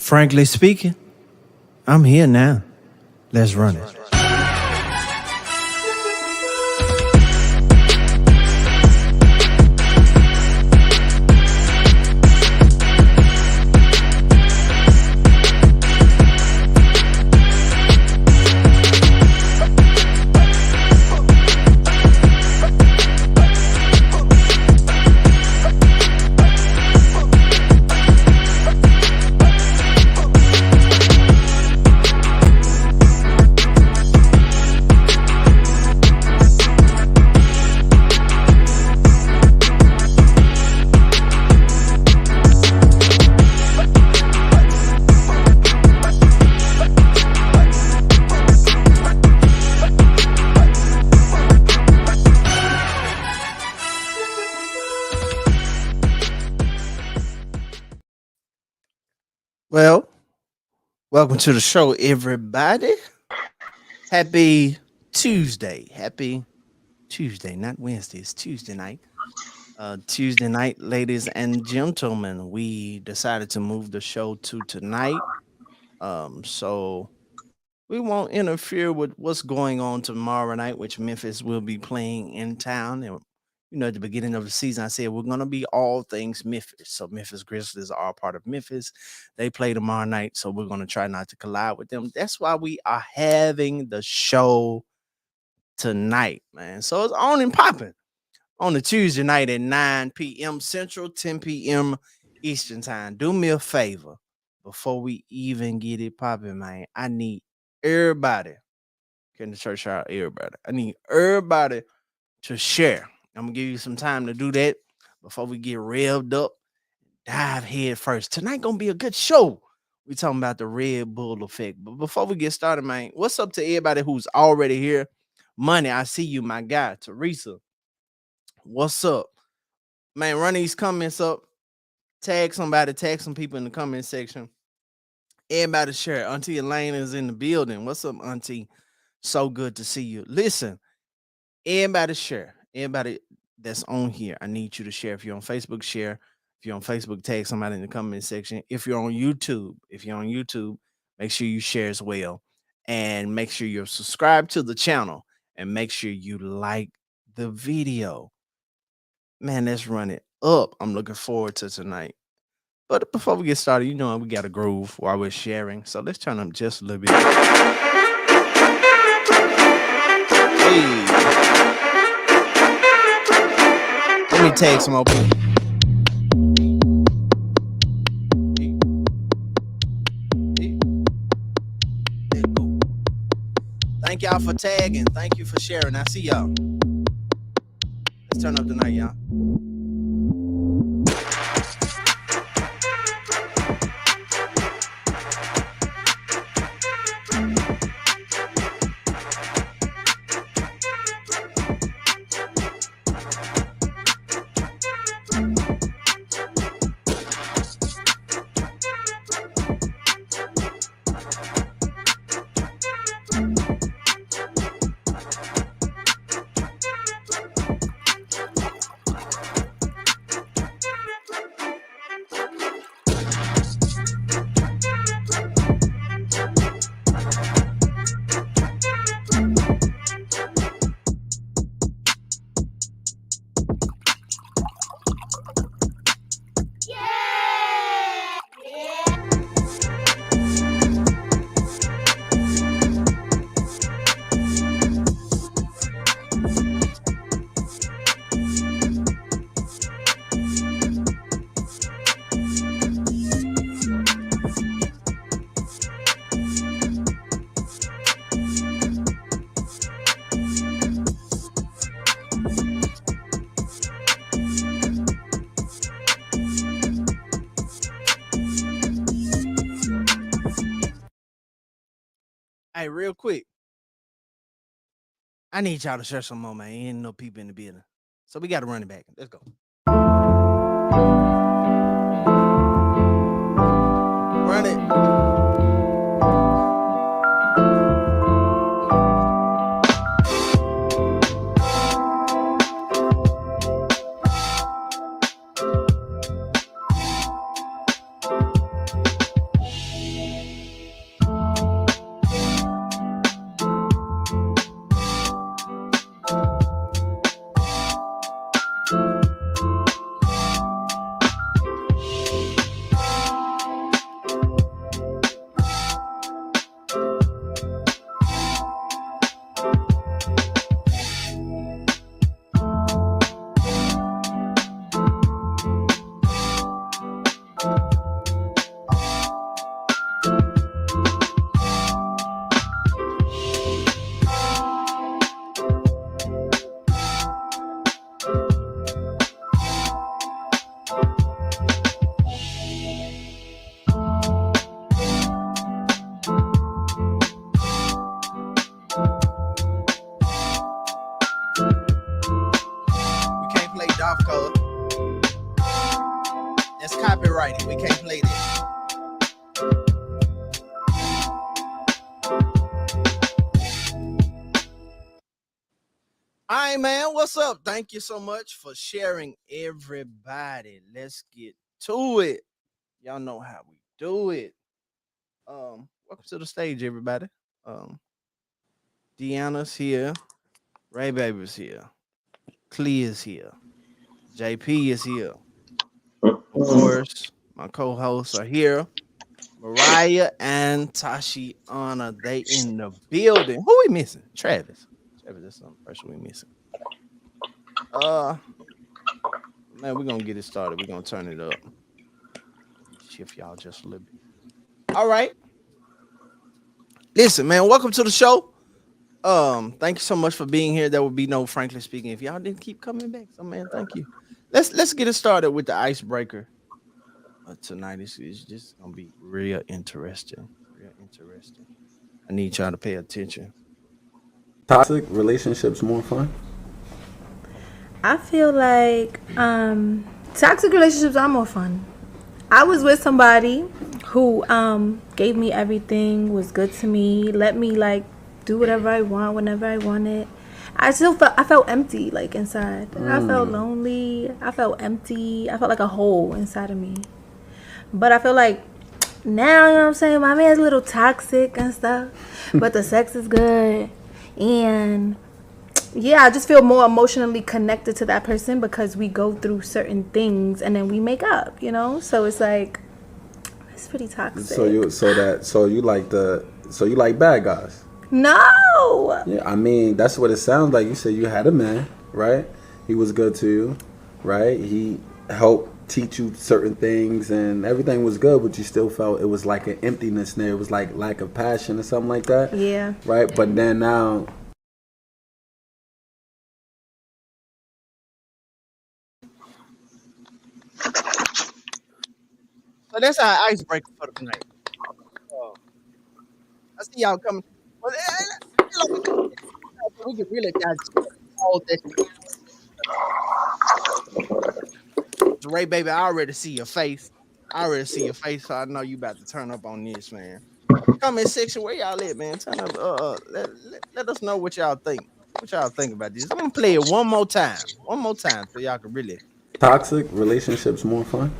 Frankly speaking, I'm here now. Let's run it. Well, welcome to the show, everybody. Happy Tuesday. Happy Tuesday, not Wednesday. It's Tuesday night. Tuesday night, ladies and gentlemen. We decided to move the show to tonight. So we won't interfere with what's going on tomorrow night, which Memphis will be playing in town. And at the beginning of the season, I said we're gonna be all things Memphis. So Memphis Grizzlies are part of Memphis. They play tomorrow night, so we're gonna try not to collide with them. That's why we are having the show tonight, man. So it's on and popping on a Tuesday night at 9 p.m. Central, 10 p.m. Eastern time. Do me a favor before we even get it popping, man. I need everybody. Can the church shout everybody? I need everybody to share. I'm gonna give you some time to do that before we get revved up. Dive head first. Tonight gonna be a good show. We talking about the Red Bull effect. But before we get started, man, what's up to everybody who's already here? Money, I see you, my guy. Teresa, what's up? Man, run these comments up. Tag somebody, tag some people in the comment section. Everybody share. Auntie Elaine is in the building. What's up, Auntie? So good to see you. Listen, everybody share. Everybody that's on here, I need you to share. If you're on Facebook, share. If you're on Facebook, tag somebody in the comment section. If you're on YouTube, make sure you share as well. And make sure you're subscribed to the channel. And make sure you like the video. Man, let's run it up. I'm looking forward to tonight. But before we get started, we got a groove while we're sharing. So let's turn up just a little bit. Hey. Let me tag some more people. Thank y'all for tagging. Thank you for sharing. I see y'all. Let's turn up tonight, y'all. Hey, real quick. I need y'all to share some more, man. Ain't no people in the building. So we got to run it back. Let's go. Run it. right, man. What's up? Thank you so much for sharing, everybody. Let's get to it. Y'all know how we do it. Welcome to the stage, everybody. Um, Deanna's here. Ray Baby's here. Clee is here. JP is here. Of course, my co-hosts are here. Mariah and Tashiana, they in the building. Who we missing? Travis. Travis, that's some person we missing. Uh, man, we're gonna get it started. We're gonna turn it up. Shift y'all just a little bit. All right. Listen, man, welcome to the show. Thank you so much for being here. There will be no frankly speaking if y'all didn't keep coming back. So man, thank you. Let's get it started with the icebreaker. Tonight is just gonna be real interesting. Real interesting. I need y'all to pay attention. Toxic relationships more fun? I feel like toxic relationships are more fun. I was with somebody who gave me everything, was good to me, let me like do whatever I want whenever I wanted. I felt empty like inside. I felt lonely. I felt empty. I felt like a hole inside of me. But I feel like now, you know what I'm saying, my man's a little toxic and stuff, but the sex is good. And yeah, I just feel more emotionally connected to that person because we go through certain things and then we make up, you know? So it's like it's pretty toxic. So you like bad guys? No. Yeah, I mean that's what it sounds like. You said you had a man, right? He was good to you, right? He helped teach you certain things and everything was good, but you still felt it was like an emptiness there. It was like lack of passion or something like that. Yeah. Right? But then now So that's our icebreaker for tonight. Uh, I see y'all coming. Well, I feel like we can really digest all that. Ray, baby, I already see your face. I already see your face, so I know you about to turn up on this, man. Comment section, where y'all at, man? Turn up. Let us know what y'all think. What y'all think about this? I'm gonna play it one more time, so y'all can really. toxic relationships more fun?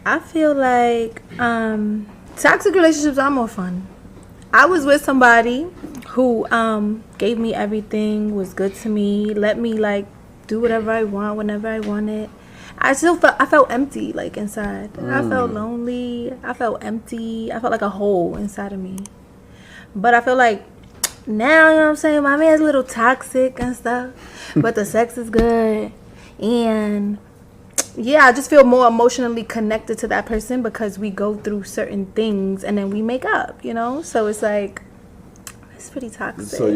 I feel like toxic relationships are more fun. I was with somebody who gave me everything, was good to me, let me like do whatever I want whenever I wanted. I felt empty like inside. I felt lonely. I felt empty. I felt like a hole inside of me. But I feel like now, you know what I'm saying, my man's a little toxic and stuff, but the sex is good. And yeah, I just feel more emotionally connected to that person because we go through certain things and then we make up, you know? So it's like it's pretty toxic. So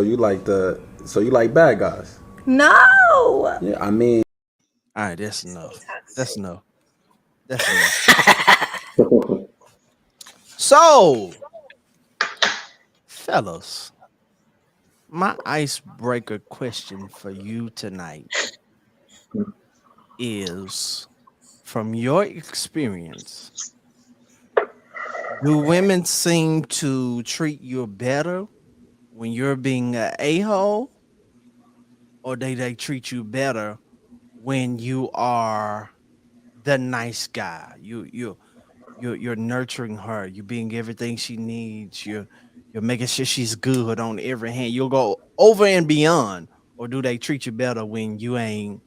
you like bad guys? No. Yeah, I mean All right, that's enough. That's enough. That's enough. So, fellas, my icebreaker question for you tonight is: from your experience, do women seem to treat you better when you're being a a-hole, or they treat you better when you are the nice guy? You're nurturing her. You're being everything she needs. You're making sure she's good on every hand. You'll go over and beyond, or do they treat you better when you ain't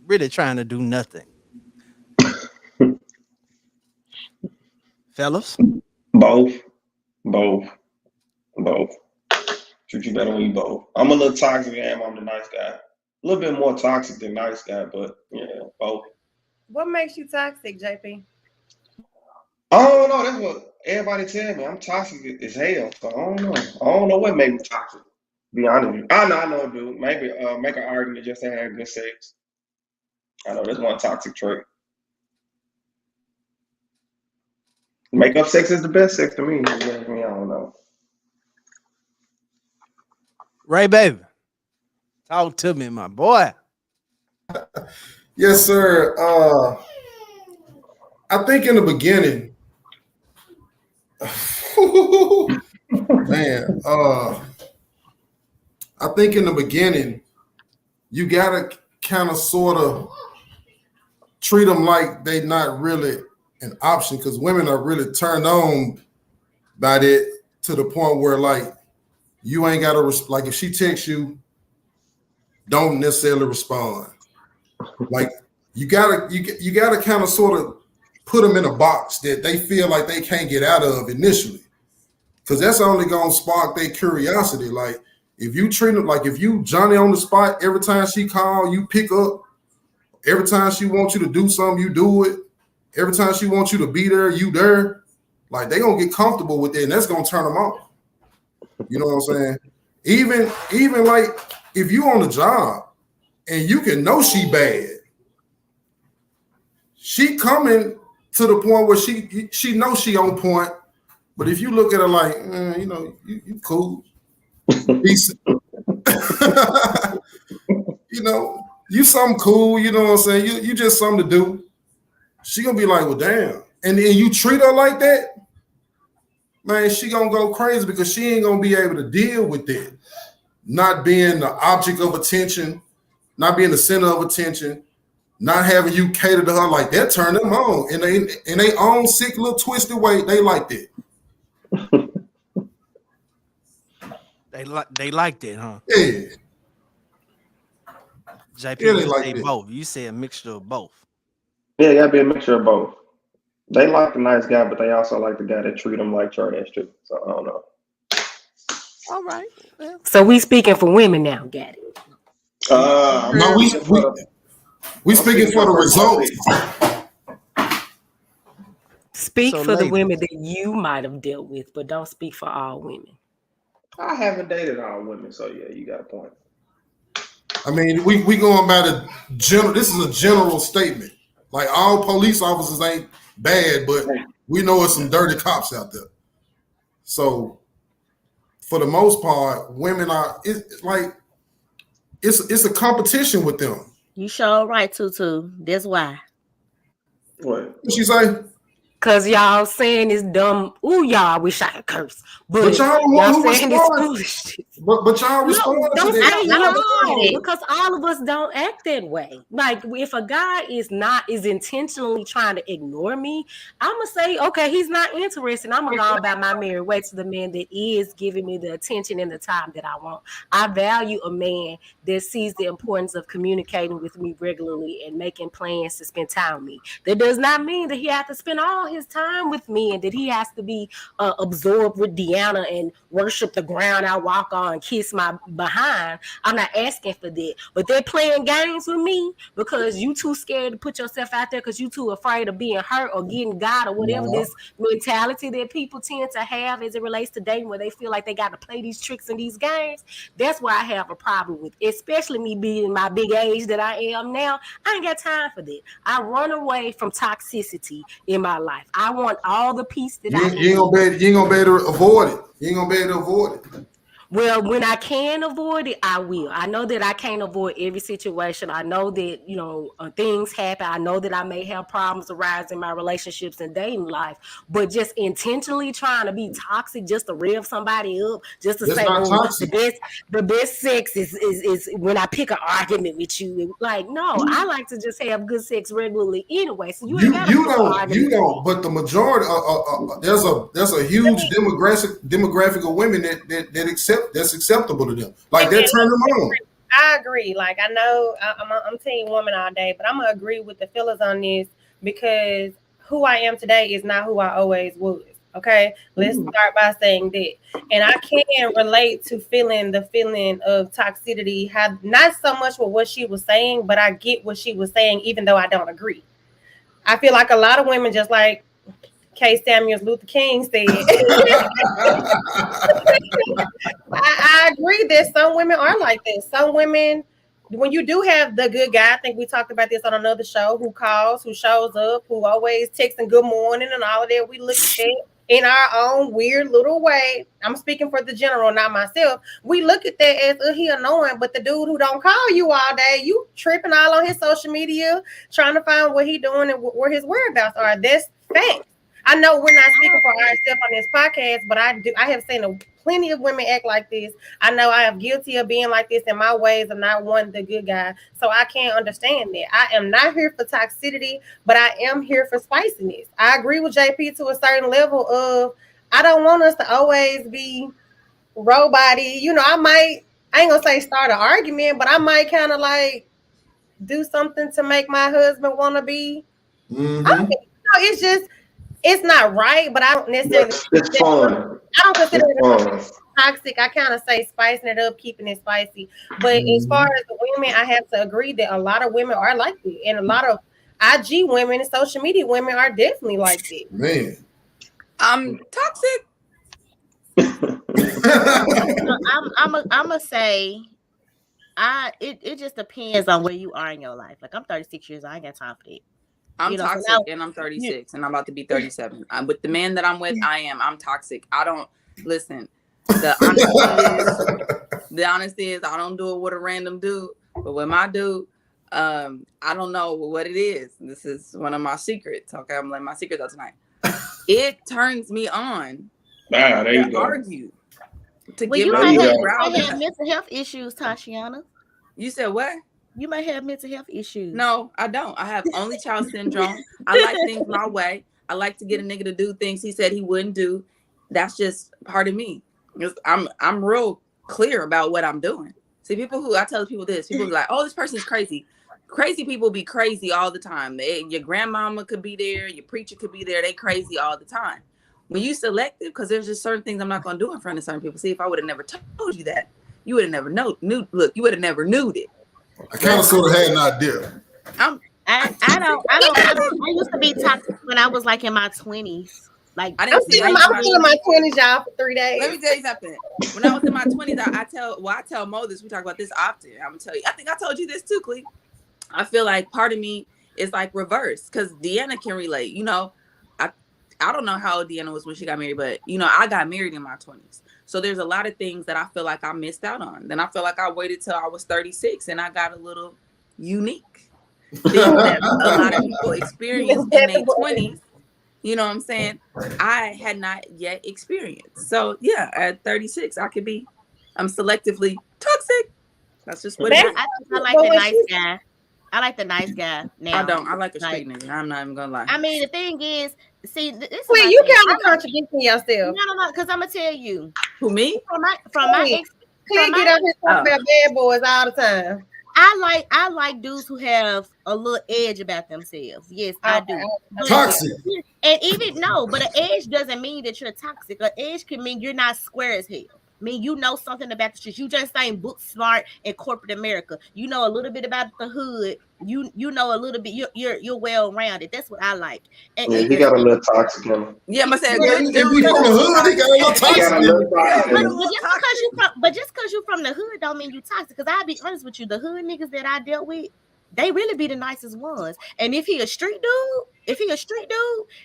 really trying to do nothing, fellas? Both, both, both. Treat you better when you both. I'm a little toxic and I'm the nice guy. A little bit more toxic than nice guy, but yeah, both. What makes you toxic, JP? I don't know. That's what everybody tell me. I'm toxic as hell. So I don't know. I don't know what made me toxic. Be honest with you. I know, dude. Maybe make an argument just to have good sex. I know that's one toxic trait. Make up sex is the best sex to me. You know what I mean? I don't know. Ray, baby, talk to me, my boy. Yes, sir. I think in the beginning, man, I think in the beginning, you gotta kind of sort of treat them like they not really an option, because women are really turned on by that to the point where like you ain't gotta like if she texts you, don't necessarily respond. Like you gotta kind of sort of put them in a box that they feel like they can't get out of initially, because that's only gonna spark their curiosity. Like if you treat them like if you Johnny on the spot every time she call, you pick up. Every time she wants you to do something, you do it. Every time she wants you to be there, you there. Like they gonna get comfortable with it, and that's gonna turn them off. You know what I'm saying? Even like if you on the job and you can know she bad, she coming to the point where she knows she on point. But if you look at her like, you know, you cool, decent, you know, you something cool, you know what I'm saying? You just something to do. She gonna be like, well, damn. And then you treat her like that, man, she gonna go crazy because she ain't gonna be able to deal with it. Not being the object of attention, not being the center of attention, not having you cater to her like that, turn them on. And they in their own sick little twisted way, they like that. They liked it, huh? Yeah. JP, Yeah, they you like say that. both. You say a mixture of both. Yeah, gotta be a mixture of both. They like the nice guy, but they also like the guy that treat them like trash too. So I don't know. All right. Well, So we speaking for women now, got it. No, we speaking for the results. Speak So, for the ladies. women that you might have dealt with, but don't speak for all women. I haven't dated all women, so yeah, you got a point. I mean, we going by the general. This is a general statement. Like all police officers ain't bad, but we know there's some dirty cops out there. So, for the most part, women are it's a competition with them. You sure right, Tutu. That's why. What? What she say? Cause y'all saying this dumb. Ooh, y'all, I wish I could curse. But y'all the one who saying this respond. foolishness. But y'all respond to Don't that. say y'all y'all, responded. because all of us don't act that way. Like if a guy is intentionally trying to ignore me, I'ma say, okay, he's not interested. I'm gonna go about my merry way to the man that is giving me the attention and the time that I want. I value a man that sees the importance of communicating with me regularly and making plans to spend time with me. That does not mean that he has to spend all his time with me and that he has to be absorbed with Deanna and worship the ground I walk on, kiss my behind. I'm not asking for that, but they're playing games with me because you too scared to put yourself out there because you too afraid of being hurt or getting God or whatever. This mentality that people tend to have as it relates to dating, where they feel like they got to play these tricks and these games. That's why I have a problem with, especially me being my big age that I am now. I ain't got time for that. I run away from toxicity in my life. I want all the peace that I can. You ain't gonna be able to avoid it. You ain't gonna be able to avoid it. Well, when I can avoid it, I will. I know that I can't avoid every situation. I know that, things happen. I know that I may have problems arise in my relationships and dating life, but just intentionally trying to be toxic just to rev somebody up, just to say, the best sex is when I pick an argument with you. Like, no, I like to just have good sex regularly anyway. So you don't. But the majority, there's a huge demographic of women that accept. That's acceptable to them. Like that turn them on. I agree. Like I know I'm team woman all day, but I'm gonna agree with the fellas on this because who I am today is not who I always was. Okay, let's start by saying that, and I can relate to the feeling of toxicity. Not so much with what she was saying, but I get what she was saying, even though I don't agree. I feel like a lot of women, just like K. Samuels Luther King said. I agree that some women are like this. Some women, when you do have the good guy, I think we talked about this on another show, who calls, who shows up, who always texting good morning and all of that. We look at that in our own weird little way. I'm speaking for the general, not myself. We look at that as he annoying, but the dude who don't call you all day, you tripping all on his social media, trying to find what he doing and where his whereabouts are. That's fact. I know we're not speaking for ourselves on this podcast, but I have seen plenty of women act like this. I know I am guilty of being like this in my ways of not wanting the good guy. So I can't understand that. I am not here for toxicity, but I am here for spiciness. I agree with JP to a certain level of I don't want us to always be robot-y. You know, I ain't gonna say start an argument, but I might kind of like do something to make my husband want to be. Mm-hmm. It's just it's not right, but I don't necessarily. It's fun. I don't consider It's it fun. toxic. I kind of say spicing it up, keeping it spicy. But as far as the women, I have to agree that a lot of women are like that, and a lot of IG women and social media women are definitely like that. Man, I'm toxic. I'm gonna say, it just depends on where you are in your life. Like I'm 36 years old, I ain't got time for that. I'm You know, so toxic now- and I'm 36 and I'm about to be 37. With the man that I'm with, I'm toxic. I don't listen. The honesty is I don't do it with a random dude, but with my dude, I don't know what it is. This is one of my secrets. Okay, I'm letting my secrets out tonight. It turns me on There you to go. argue. To Well, give you my might man have, riled might have up. mental health issues, Tashiana. You said what? You might have mental health issues. No, I don't. I have only child syndrome. I like things my way. I like to get a nigga to do things he said he wouldn't do. That's just part of me. I'm real clear about what I'm doing. See, I tell people this, people be like, oh, this person's crazy. Crazy people be crazy all the time. Your grandmama could be there, your preacher could be there. They crazy all the time. When you selective, because there's just certain things I'm not going to do in front of certain people. See, if I would have never told you that, you would have never you would have never knew it. I kind of sort of had an idea. I used to be toxic when I was like in my 20s. Like I didn't see. I'm still in my 20s, y'all, for 3 days. Let me tell you something. When I was in my 20s, I tell Mo this. We talk about this often. I'm gonna tell you. I think I told you this too, Clee. I feel like part of me is like reverse because Deanna can relate. You know, I don't know how old Deanna was when she got married, but you know, I got married in my 20s. So there's a lot of things that I feel like I missed out on. Then I feel like I waited till I was 36 and I got a little unique things that a lot of people experience in their 20s. You know what I'm saying? I had not yet experienced. So yeah, at 36, I'm selectively toxic. That's just what it is. I like the nice guy. I like the nice guy now. I don't. I like a straight nigga. I'm not even gonna lie. I mean, the thing is, see, this Wait, you kind of contradicting yourself. No, because I'm gonna tell you. Who, me? From my experience. Can't get up here talking about bad boys all the time. I like dudes who have a little edge about themselves. Yes, I do. Toxic. And even but an edge doesn't mean that you're toxic. An edge can mean you're not square as hell. I mean, you know something about the shit. You just ain't book smart in corporate America. You know a little bit about the hood. You know a little bit. You're well rounded. That's what I like. And Yeah, he got a little toxic in him. Yeah, I'm saying If he from the hood, he got a little toxic in him. But just because you from the hood don't mean you toxic. Because I'll be honest with you, the hood niggas that I dealt with, they really be the nicest ones. And if he a street dude,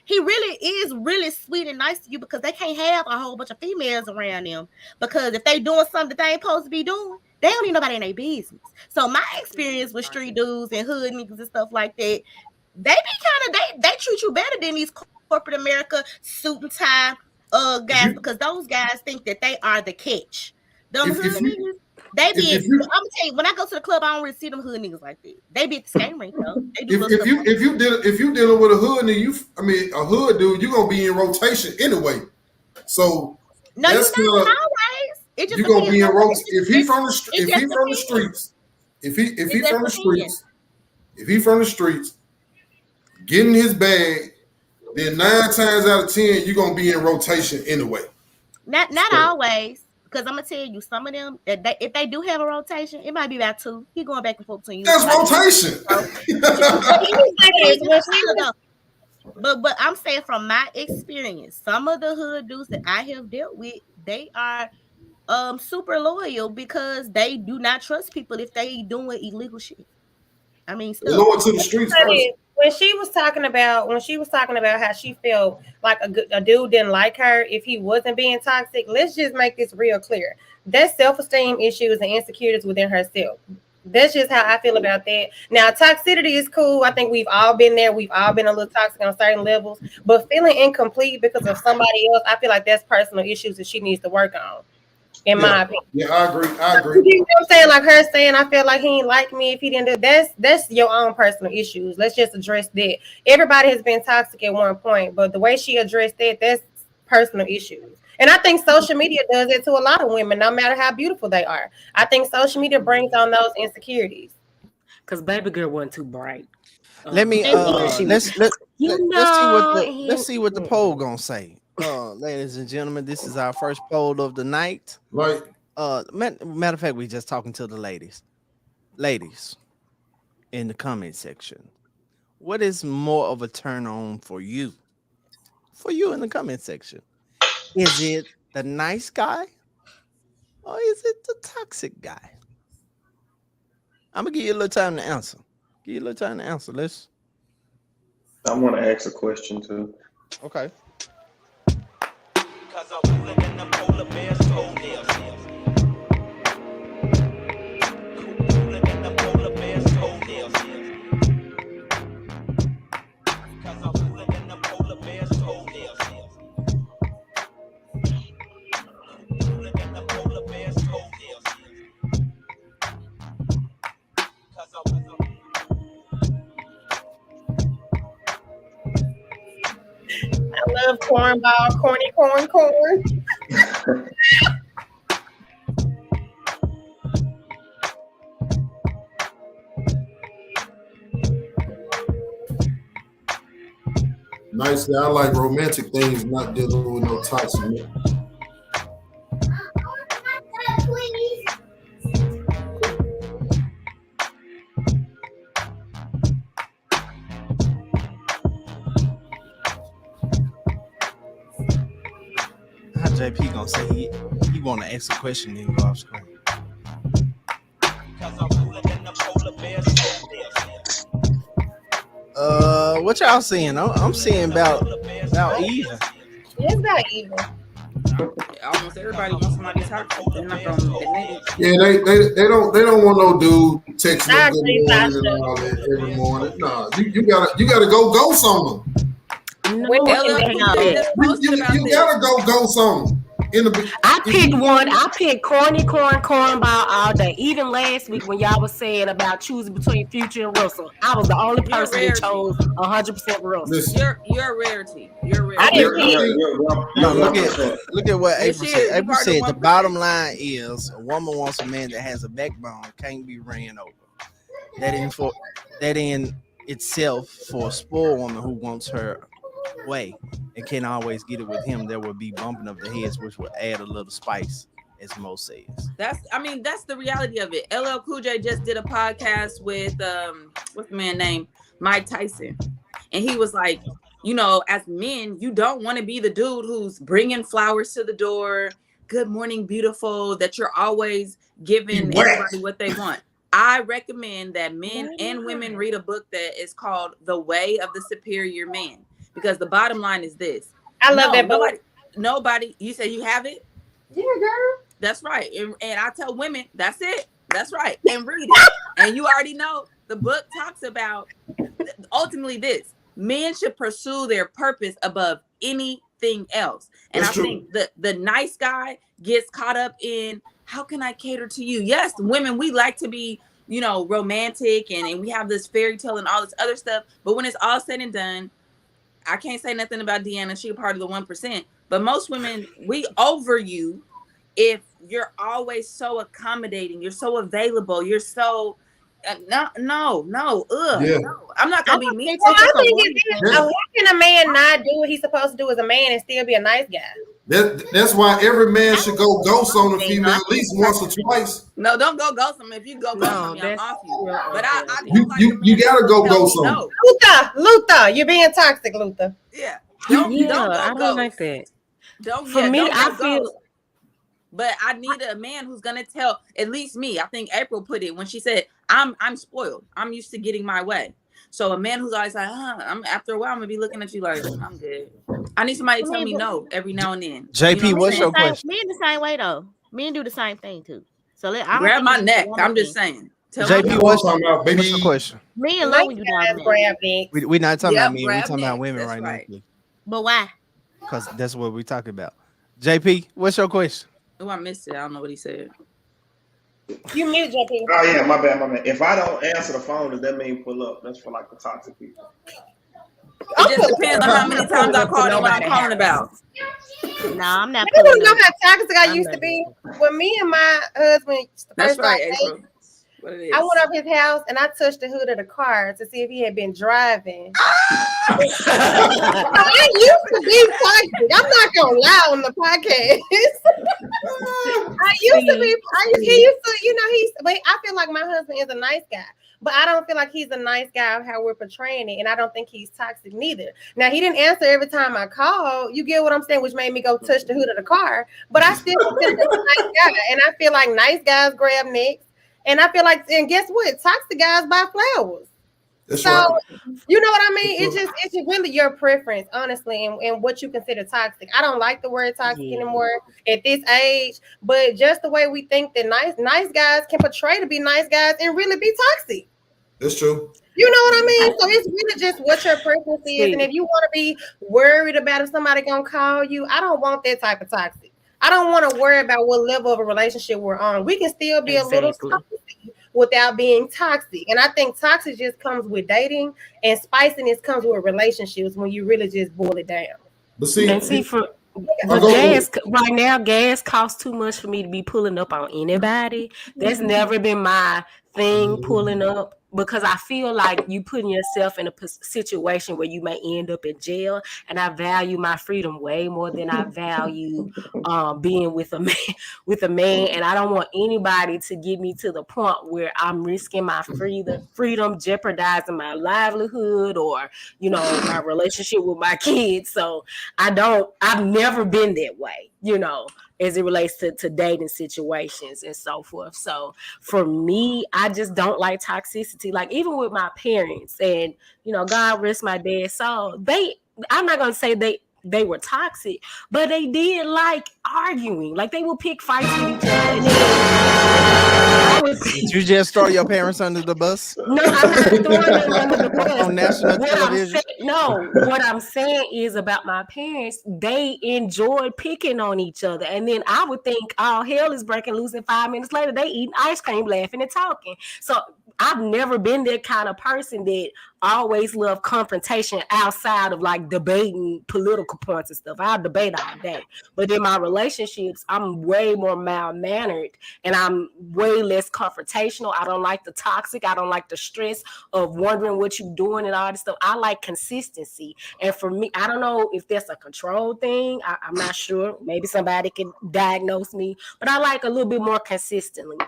he really is really sweet and nice to you because they can't have a whole bunch of females around them. Because if they doing something that they ain't supposed to be doing, they don't need nobody in their business. So my experience with street dudes and hood niggas and stuff like that, they be kind of they treat you better than these corporate America suit and tie guys because those guys think that they are the catch. Them hood niggas. They be. I'm gonna tell you, when I go to the club, I don't really see them hood niggas like that. They be at the skate rink though. If you dealing with a hood nigga, a hood dude, you gonna be in rotation anyway. So no, that's you're not always. It just you gonna be in rotation. If he from the streets, getting his bag, then 9 times out of 10 you're gonna be in rotation anyway. Not always. Because I'm gonna tell you, some of them, if they do have a rotation, it might be about 2. He going back and forth between you. That's rotation. But I'm saying from my experience, some of the hood dudes that I have dealt with, they are super loyal because they do not trust people if they doing illegal shit. I mean, still loyal to the streets first. When she was talking about how she felt like a dude didn't like her if he wasn't being toxic, let's just make this real clear. That's self-esteem issues and insecurities within herself. That's just how I feel about that. Now, toxicity is cool. I think we've all been there. We've all been a little toxic on certain levels. But feeling incomplete because of somebody else, I feel like that's personal issues that she needs to work on, in my opinion. Yeah, I agree. You know what I'm saying? Like her saying, I feel like he ain't like me if he didn't do that's your own personal issues. Let's just address that. Everybody has been toxic at one point, but the way she addressed that, that's personal issues. And I think social media does it to a lot of women, no matter how beautiful they are. I think social media brings on those insecurities. Because baby girl wasn't too bright. Let me let's see what the poll gonna say. Ladies and gentlemen, this is our first poll of the night. Like, matter of fact, we just talking to the ladies. Ladies, in the comment section, what is more of a turn on for you? For you in the comment section, is it the nice guy or is it the toxic guy? I'm gonna give you a little time to answer. Let's. I want to ask a question too. Okay. I love cornball, corn. nice guy. I like romantic things, not dealing with no toxic. How JP gonna say he want to ask a question and go off screen? What y'all seeing? I'm seeing about even. It's about even. Almost everybody wants somebody toxic. They're not gonna admit it. Yeah, they don't want no dude texting them good morning and all that every morning. No, you gotta go some. No, You gotta go some. I picked one. I picked cornball all day. Even last week when y'all was saying about choosing between Future and Russell, I was the only person that chose 100% Russell. Listen, you're a rarity. You're a rarity. I didn't No, look at what April said. April said the bottom line is a woman wants a man that has a backbone, can't be ran over. That in itself for a spoiled woman who wants her way and can't always get it with him, there will be bumping of the heads, which will add a little spice, as Mo says. That's the reality of it. LL Cool J just did a podcast with what's the man name? Mike Tyson, and he was like, you know, as men, you don't want to be the dude who's bringing flowers to the door, good morning, beautiful, that you're always giving everybody what they want. I recommend that men and women read a book that is called The Way of the Superior Man. Because the bottom line is this. I love that book. Nobody, you say you have it? Yeah, girl. That's right. And I tell women, that's it. That's right. And read it. And you already know the book talks about ultimately this. Men should pursue their purpose above anything else. And I think the nice guy gets caught up in how can I cater to you? Yes, women, we like to be, you know, romantic and we have this fairy tale and all this other stuff. But when it's all said and done, I can't say nothing about Deanna. She's a part of the 1%. But most women, we over you if you're always so accommodating. You're so available. You're so no. I'm not gonna be mean. Well, I think how can a man not do what he's supposed to do as a man and still be a nice guy? That's why every man should go ghost on a female at least once or twice. No, don't go ghost them. If you go ghost them, I'm off you. But you gotta go ghost them. Luther, you're being toxic, Luther. Yeah. I don't like that. I feel. But I need a man who's gonna tell at least me. I think April put it when she said, "I'm spoiled. I'm used to getting my way." So a man who's always like, after a while, I'm gonna be looking at you like, I'm good. I need somebody to tell me no every now and then. JP, you know what's your question? Men the same way though. Men do the same thing too. So grab my neck. I'm just saying. Tell JP, me. what's talking about, your baby. question? Men Nice love when you guys dominate. grab necks. We're not talking Yep, about men. We're grab talking about necks. women That's right right. now. But why? Because that's what we're talking about. JP, what's your question? Oh, I missed it. I don't know what he said. You mute, JP. Oh yeah, my bad. If I don't answer the phone, does that mean pull up? That's for like the toxic people. It just depends on how many times I called and what I'm calling about. No, I'm not You want pulling to know up. how toxic I I'm used to not be? When me and my husband That's first right, started April. dating, What it is. I went up his house and I touched the hood of the car to see if he had been driving. I used to be toxic. I'm not gonna lie on the podcast. He used to, but I feel like my husband is a nice guy. But I don't feel like he's a nice guy of how we're portraying it, and I don't think he's toxic neither. Now he didn't answer every time I called. You get what I'm saying, which made me go touch the hood of the car. But I still consider him a nice guy, and I feel like nice guys grab necks, and I feel like, and guess what? Toxic guys buy flowers. That's So right. you know what I mean? It's just really your preference, honestly, and what you consider toxic. I don't like the word toxic anymore at this age, but just the way we think that nice guys can portray to be nice guys and really be toxic. That's true. You know what I mean? So it's really just what your preference is. And if you want to be worried about if somebody gonna call you, I don't want that type of toxic. I don't want to worry about what level of a relationship we're on. We can still be a little toxic without being toxic. And I think toxic just comes with dating, and spiciness comes with relationships when you really just boil it down. But see, And see, but gas right now, gas costs too much for me to be pulling up on anybody. That's never been my thing, pulling up, because I feel like you putting yourself in a situation where you may end up in jail, and I value my freedom way more than I value being with a man, and I don't want anybody to get me to the point where I'm risking my freedom, jeopardizing my livelihood, or my relationship with my kids. So I've never been that way, as it relates to dating situations and so forth. So for me, I just don't like toxicity. Like even with my parents, and God rest my dead soul, I'm not gonna say they were toxic, but they did like arguing. Like they would pick fights with each other. And Did you just throw your parents under the bus? No, I'm not throwing them under the bus. On national television? What I'm saying is about my parents, they enjoyed picking on each other. And then I would think all hell is breaking loose, and 5 minutes later, they eating ice cream, laughing and talking. So I've never been that kind of person that always loved confrontation outside of like debating political points and stuff. I'll debate all day. But in my relationships, I'm way more mild-mannered, and I'm way less confrontational. I don't like the toxic. I don't like the stress of wondering what you're doing and all this stuff. I like consistency. And for me, I don't know if that's a control thing. I'm not sure. Maybe somebody can diagnose me. But I like a little bit more consistent.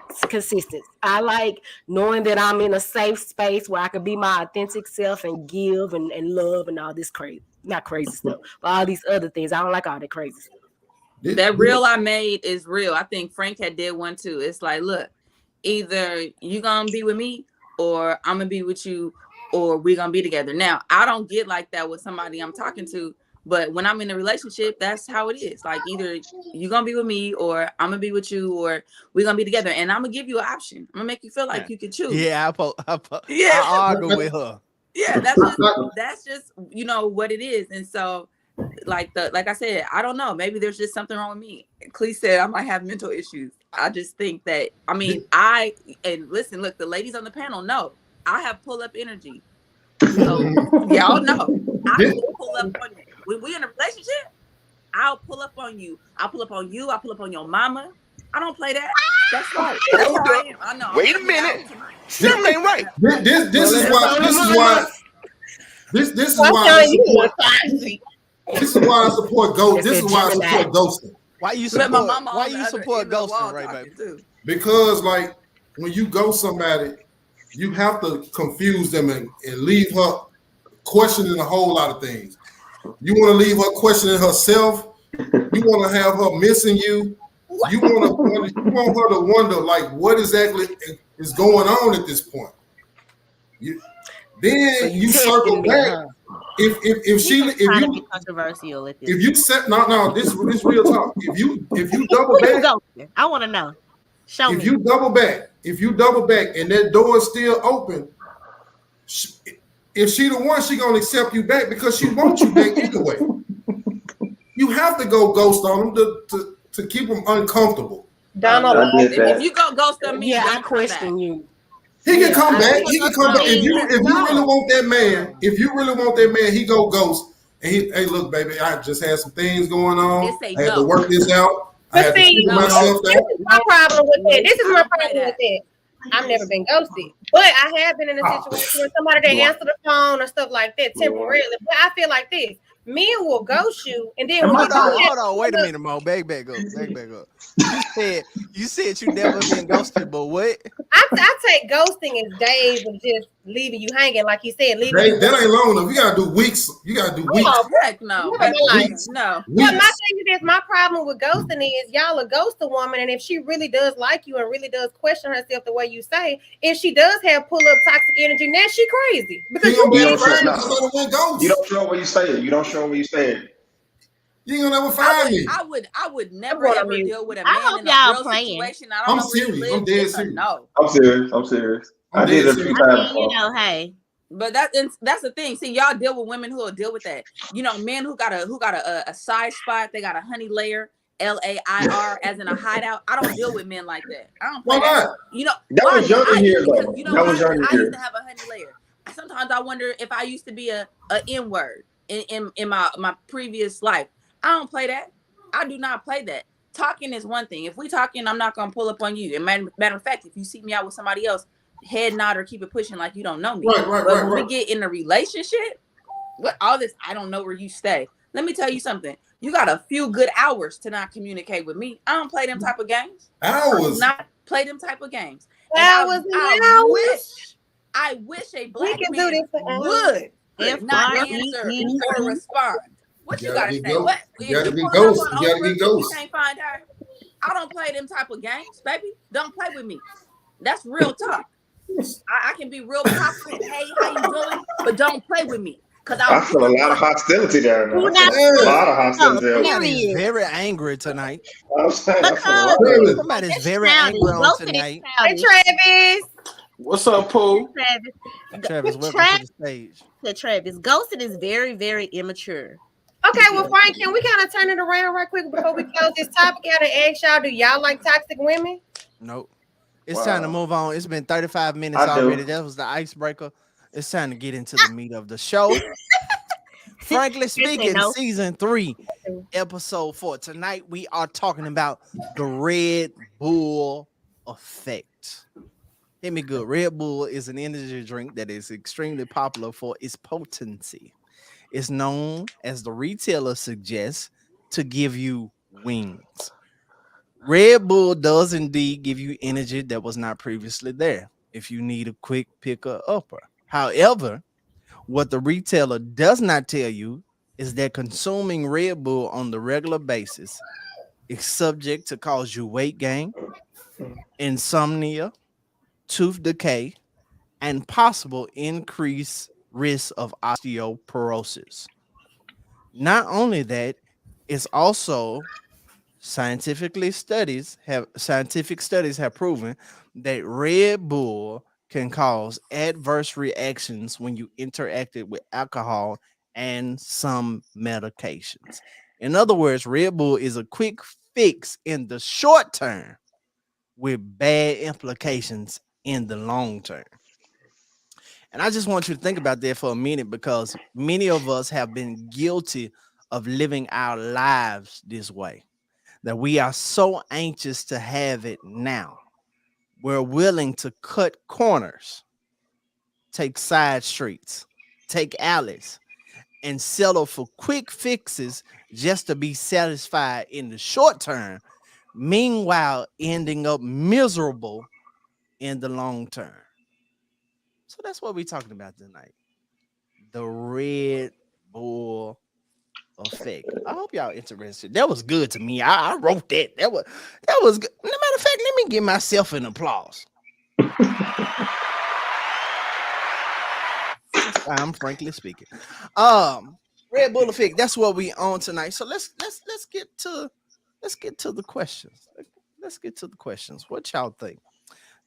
I like knowing that I'm in a safe space where I can be my authentic self and give and love and all this not crazy stuff, but all these other things. I don't like all that crazy stuff. That reel I made is real. I think Frank did one too. It's like, look, either you gonna be with me or I'm gonna be with you, or we're gonna be together. Now, I don't get like that with somebody I'm talking to, but when I'm in a relationship, that's how it is. Like either you gonna be with me or I'm gonna be with you, or we're gonna be together. And I'm gonna give you an option. I'm gonna make you feel like you can choose. Yeah, I argue with her. Yeah, that's just what it is. And so like I said, I don't know. Maybe there's just something wrong with me. Clee said I might have mental issues. I just think that and listen, look, the ladies on the panel know I have pull-up energy. So y'all know I will pull up on you. When we're in a relationship, I'll pull up on you. I'll pull up on you. I'll pull up on your mama. I don't play that. That's right. That's how I am. I know. Wait a minute. Something ain't right. This is why I support ghost. This is why I support ghosting. Why you support ghosting, right, baby? Because like when you ghost somebody, you have to confuse them and leave her questioning a whole lot of things. You want to leave her questioning herself. You want to have her missing you. You want her to wonder like what exactly is going on at this point. Then you circle back. If you controversial at this. If you set this real talk. If you double back, I want to know. Show if me. you double back, and that door is still open, if she the one, she gonna accept you back because she wants you back anyway. You have to go ghost on them to keep them uncomfortable. Donald, if you go ghost on me, yeah, I don't come question back. you. He can come back. I He can come back. mean, If you really want that man, he go ghost. And hey, look, baby, I just had some things going on. It say I had to no. work this out. I But had to see, figure no. myself this out. is my problem with that. This is I my don't play problem with that. that. I've never been ghosted, but I have been in a situation where somebody that answer the phone or stuff like that temporarily. But I feel like this: men will ghost you, and then when you do that, Hold on, wait a minute, Mo. Back up. You said you never been ghosted, but what? I take ghosting as days of just leaving you hanging, like he said, leaving you. That ain't long enough. You gotta do weeks. Heck no, What am I like? no. But my thing is, my problem with ghosting is y'all will ghost a woman, and if she really does like you and really does question herself the way you say, if she does have pull up toxic energy, now she crazy because you don't show what you saying. You don't show what you saying. You ain't gonna never find me. I would never ever deal with a man hope in a y'all real playing. situation. I don't know where he lives. I'm dead Yes or serious. no. I'm serious. I did it a few times. You know, hey. But that's the thing. See, y'all deal with women who will deal with that. You know, men who got a side spot, they got a honey layer, LAIR, as in a hideout. I don't deal with men like that. I don't play that. You know, that was younger years though. You know, that was younger I years. used to have a honey layer. Sometimes I wonder if I used to be a N word in my previous life. I don't play that. I do not play that. Talking is one thing. If we talking, I'm not gonna pull up on you. And matter of fact, if you see me out with somebody else, head nod or keep it pushing like you don't know me. But when we get in a relationship, what all this, I don't know where you stay. Let me tell you something. You got a few good hours to not communicate with me. I don't play them type of games. Hours. I do not play them type of games. Hours. I wish a black can man do this for would not answer or respond. What you gotta say? What? You gotta be ghost. You gotta be ghost. You can't find her. I don't play them type of games, baby. Don't play with me. That's real talk. I can be real confident. Hey, how you doing? But don't play with me. Cause I feel a lot of hostility there. A lot of hostility. Somebody's very angry tonight. Somebody's very angry on tonight. Hey, Travis. What's up, Pooh? Travis, welcome to the stage. Travis, ghosting is very, very immature. Okay, well, Frank, can we kind of turn it around right quick before we close this topic out and ask y'all, do y'all like toxic women? Nope. It's time to move on. It's been 35 minutes already. That was the icebreaker. It's time to get into the meat of the show. Frankly Speaking, season 3, episode 4. Tonight we are talking about the Red Bull effect. Hit me good. Red Bull is an energy drink that is extremely popular for its potency. It's known, as the retailer suggests, to give you wings. Red Bull does indeed give you energy that was not previously there if you need a quick picker-upper. However, what the retailer does not tell you is that consuming Red Bull on the regular basis is subject to cause you weight gain, insomnia, tooth decay, and possible increased risk of osteoporosis. Not only that, it's also scientific studies have proven that Red Bull can cause adverse reactions when you interacted with alcohol and some medications. In other words, Red Bull is a quick fix in the short term with bad implications in the long term. And I just want you to think about that for a minute, because many of us have been guilty of living our lives this way, that we are so anxious to have it now. We're willing to cut corners, take side streets, take alleys, and settle for quick fixes just to be satisfied in the short term, meanwhile ending up miserable in the long term. So that's what we're talking about tonight. The Red Bull effect. I hope y'all interested. That was good to me. I wrote that. That was good. No matter of fact, let me give myself an applause. I'm frankly speaking. Red Bull effect. That's what we on tonight. So let's get to the questions. let's get to the questions. What y'all think?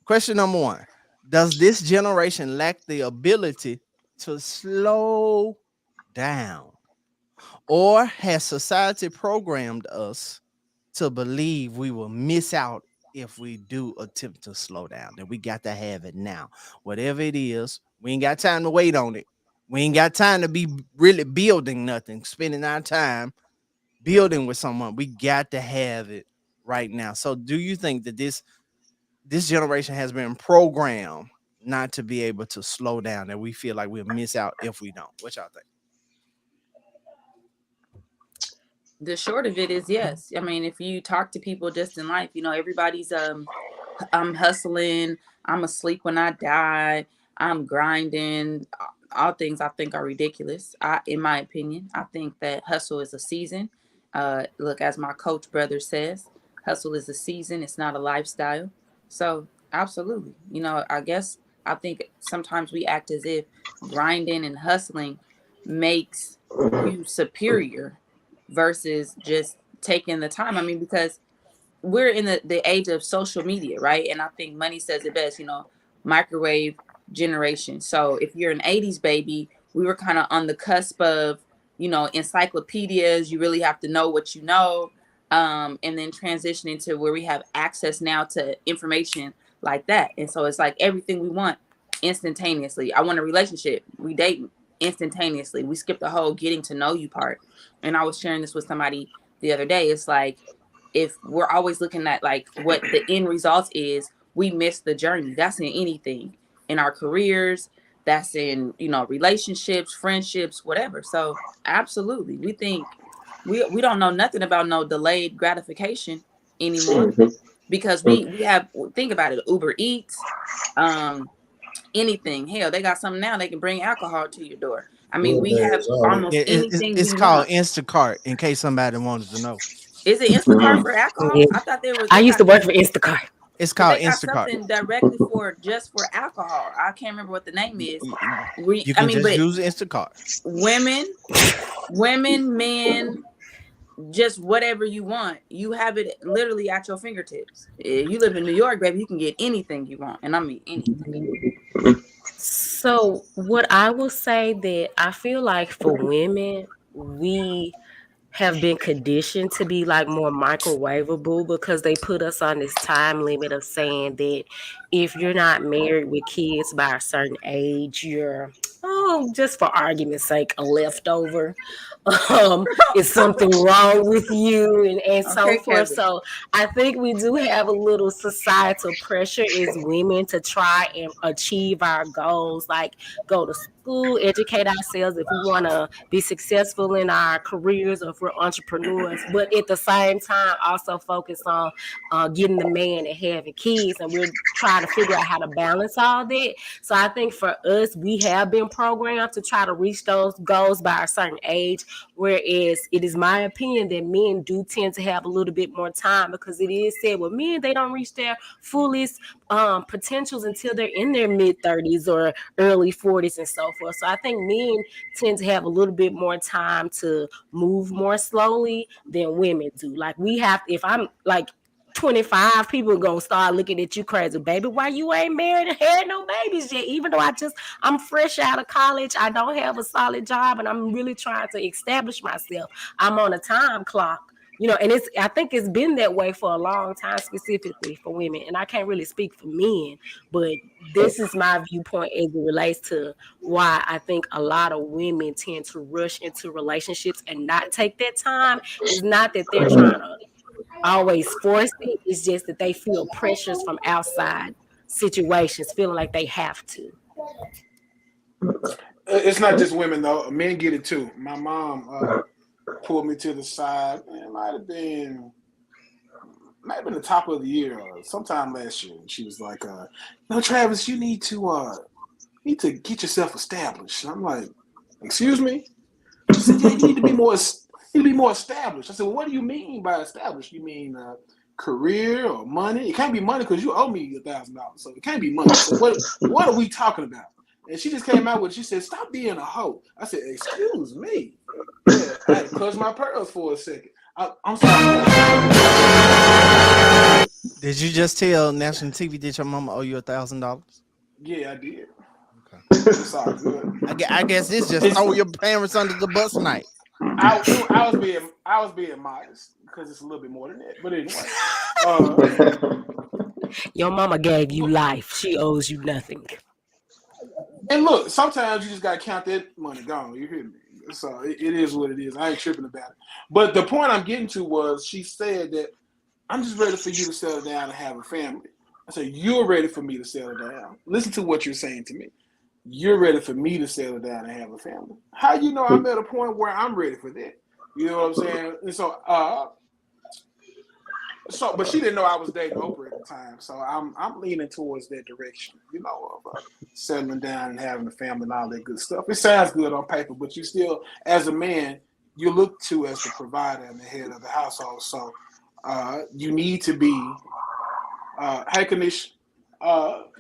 Question number one: does this generation lack the ability to slow down, or has society programmed us to believe we will miss out if we do attempt to slow down? That we got to have it now, whatever it is. We ain't got time to wait on it. We ain't got time to be really building nothing, spending our time building with someone. We got to have it right now. So do you think that this generation has been programmed not to be able to slow down, that we feel like we'll miss out if we don't? What y'all think? The short of it is yes. I mean, if you talk to people just in life, everybody's I'm hustling, I'm asleep when I die, I'm grinding. All things I think are ridiculous. In my opinion, I think that hustle is a season. Look, as my coach brother says, hustle is a season, it's not a lifestyle. So absolutely. I think sometimes we act as if grinding and hustling makes you superior versus just taking the time. I mean, because we're in the age of social media, right? And I think money says it best, microwave generation. So if you're an 80s baby, we were kind of on the cusp of, encyclopedias. You really have to know what you know. And then transitioning to where we have access now to information like that. And so it's like everything we want instantaneously. I want a relationship. We date instantaneously. We skip the whole getting to know you part. And I was sharing this with somebody the other day. It's like, if we're always looking at like what the end result is, we miss the journey. That's in anything, in our careers, that's in, relationships, friendships, whatever. So absolutely. We think we don't know nothing about no delayed gratification anymore, because we have, think about it, Uber Eats, anything. Hell, they got something now, they can bring alcohol to your door. I mean, we have almost anything it's we called want. Instacart, in case somebody wanted to know. Is it Instacart for alcohol? Yeah. I thought I used to work for Instacart. It's but called they got Instacart. something directly just for alcohol. I can't remember what the name is. You can just use Instacart. Women, men, just whatever you want. You have it literally at your fingertips. If you live in New York, baby, you can get anything you want. And I mean anything. So what I will say that I feel like for women, we have been conditioned to be like more microwavable, because they put us on this time limit of saying that if you're not married with kids by a certain age, you're, just for argument's sake, a leftover. Is something wrong with you, and so Okay, forth. Kevin. So I think we do have a little societal pressure as women to try and achieve our goals, like go to school, educate ourselves if we want to be successful in our careers or if we're entrepreneurs, but at the same time also focus on getting the man and having kids, and we're trying to figure out how to balance all that. So I think for us, we have been programmed to try to reach those goals by a certain age, whereas it is my opinion that men do tend to have a little bit more time, because it is said with men, they don't reach their fullest potentials until they're in their mid 30s or early 40s and so forth. So I think men tend to have a little bit more time to move more slowly than women do. Like we have, if I'm like 25, people are gonna start looking at you crazy, baby. Why you ain't married and had no babies yet? Even though I'm fresh out of college, I don't have a solid job, and I'm really trying to establish myself. I'm on a time clock. And I think it's been that way for a long time, specifically for women. And I can't really speak for men, but this is my viewpoint as it relates to why I think a lot of women tend to rush into relationships and not take that time. It's not that they're trying to always force it. It's just that they feel pressures from outside situations, feeling like they have to. It's not just women though. Men get it too. My mom pulled me to the side. It might have been the top of the year, sometime last year. And she was like, "No, Travis, you need to get yourself established." And I'm like, "Excuse me?" She said, "Yeah, you need to be more established." I said, "Well, what do you mean by established? You mean career or money? It can't be money because you owe me $1,000, so it can't be money. So what are we talking about?" And she just came out with, she said, "Stop being a hoe." I said, "Excuse me." Yeah, I had to clutch my pearls for a second. I'm sorry. Did you just tell national TV that your mama owe you $1,000? Yeah, I did. Okay. It's all good. I guess it's just It's throw your parents under the bus night. I was being modest because it's a little bit more than that. But anyway, Your mama gave you life. She owes you nothing. and look, sometimes you just gotta count that money gone. You hear me? So it is what it is. I ain't tripping about it. But the point I'm getting to was she said that I'm just ready for you to settle down and have a family. I said, you're ready for me to settle down. Listen to what you're saying to me. You're ready for me to settle down and have a family. How you know I'm at a point where I'm ready for that? You know what I'm saying? And so, but she didn't know I was dating Oprah at the time. So I'm leaning towards that direction, of settling down and having a family and all that good stuff. It sounds good on paper, but you still, as a man, you look to as the provider and the head of the household. So you need to be, hey, Kanish,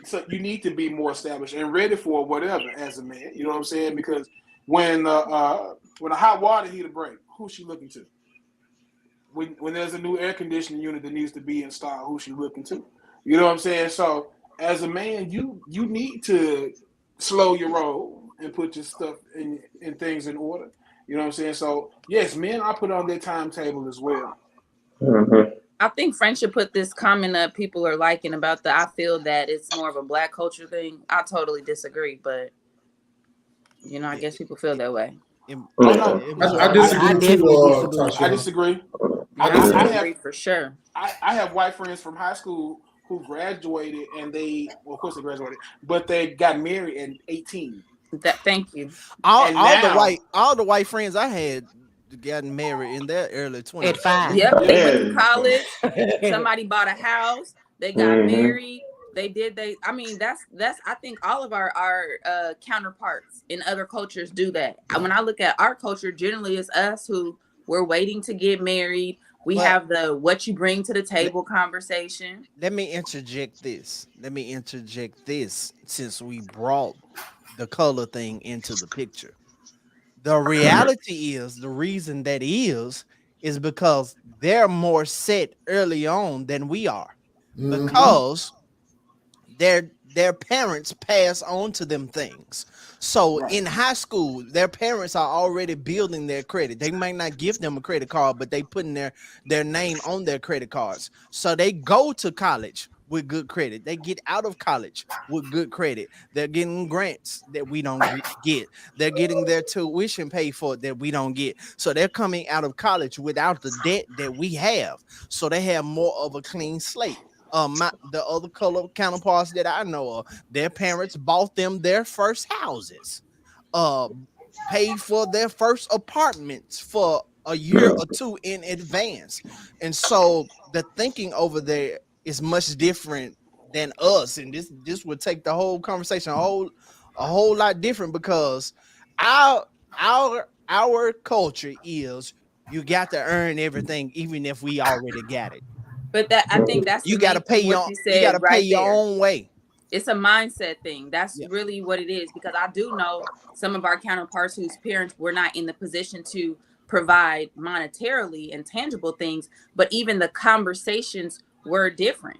so you need to be more established and ready for whatever as a man. You know what I'm saying? Because when a hot water heater break, who's she looking to? When there's a new air conditioning unit that needs to be installed, who's she looking to? You know what I'm saying? So as a man, you need to slow your roll and put your stuff in things in order. You know what I'm saying? So yes, men I put on their timetable as well. Mm-hmm. I think Frank should put this comment up people are liking about I feel that it's more of a black culture thing. I totally disagree, but I guess people feel that way. I disagree I too, definitely disagree. I Tasha. disagree. I disagree for sure. I have white friends from high school who graduated and of course they graduated, but they got married at 18. Thank you. All, And all the now, white all the white friends I had gotten married in their early 20s. At 5. Yep, they went to Yeah. college. Somebody bought a house. They got married. I mean, that's I think all of our counterparts in other cultures do that. When I look at our culture, generally it's us who we're waiting to get married. We But have the what you bring to the table conversation. let me interject this. Since we brought the color thing into the picture. The reality is the reason that is because they're more set early on than we are. Mm-hmm. Because their parents pass on to them things. So right. in high school, their parents are already building their credit. They might not give them a credit card, but they putting their name on their credit cards. So they go to college with good credit. They get out of college with good credit. They're getting grants that we don't get. They're getting their tuition paid for that we don't get. So they're coming out of college without the debt that we have. So they have more of a clean slate. The other color counterparts that I know of, their parents bought them their first houses, uh, paid for their first apartments for a year or two in advance, and so the thinking over there is much different than us. And this would take the whole conversation a whole lot different because our our culture is you got to earn everything even if we already got it. But I think that's the You got main to pay thing what your you you got said to pay right your there. own way. It's a mindset thing. That's Yeah. really what it is, because I do know some of our counterparts whose parents were not in the position to provide monetarily and tangible things, but even the conversations were different.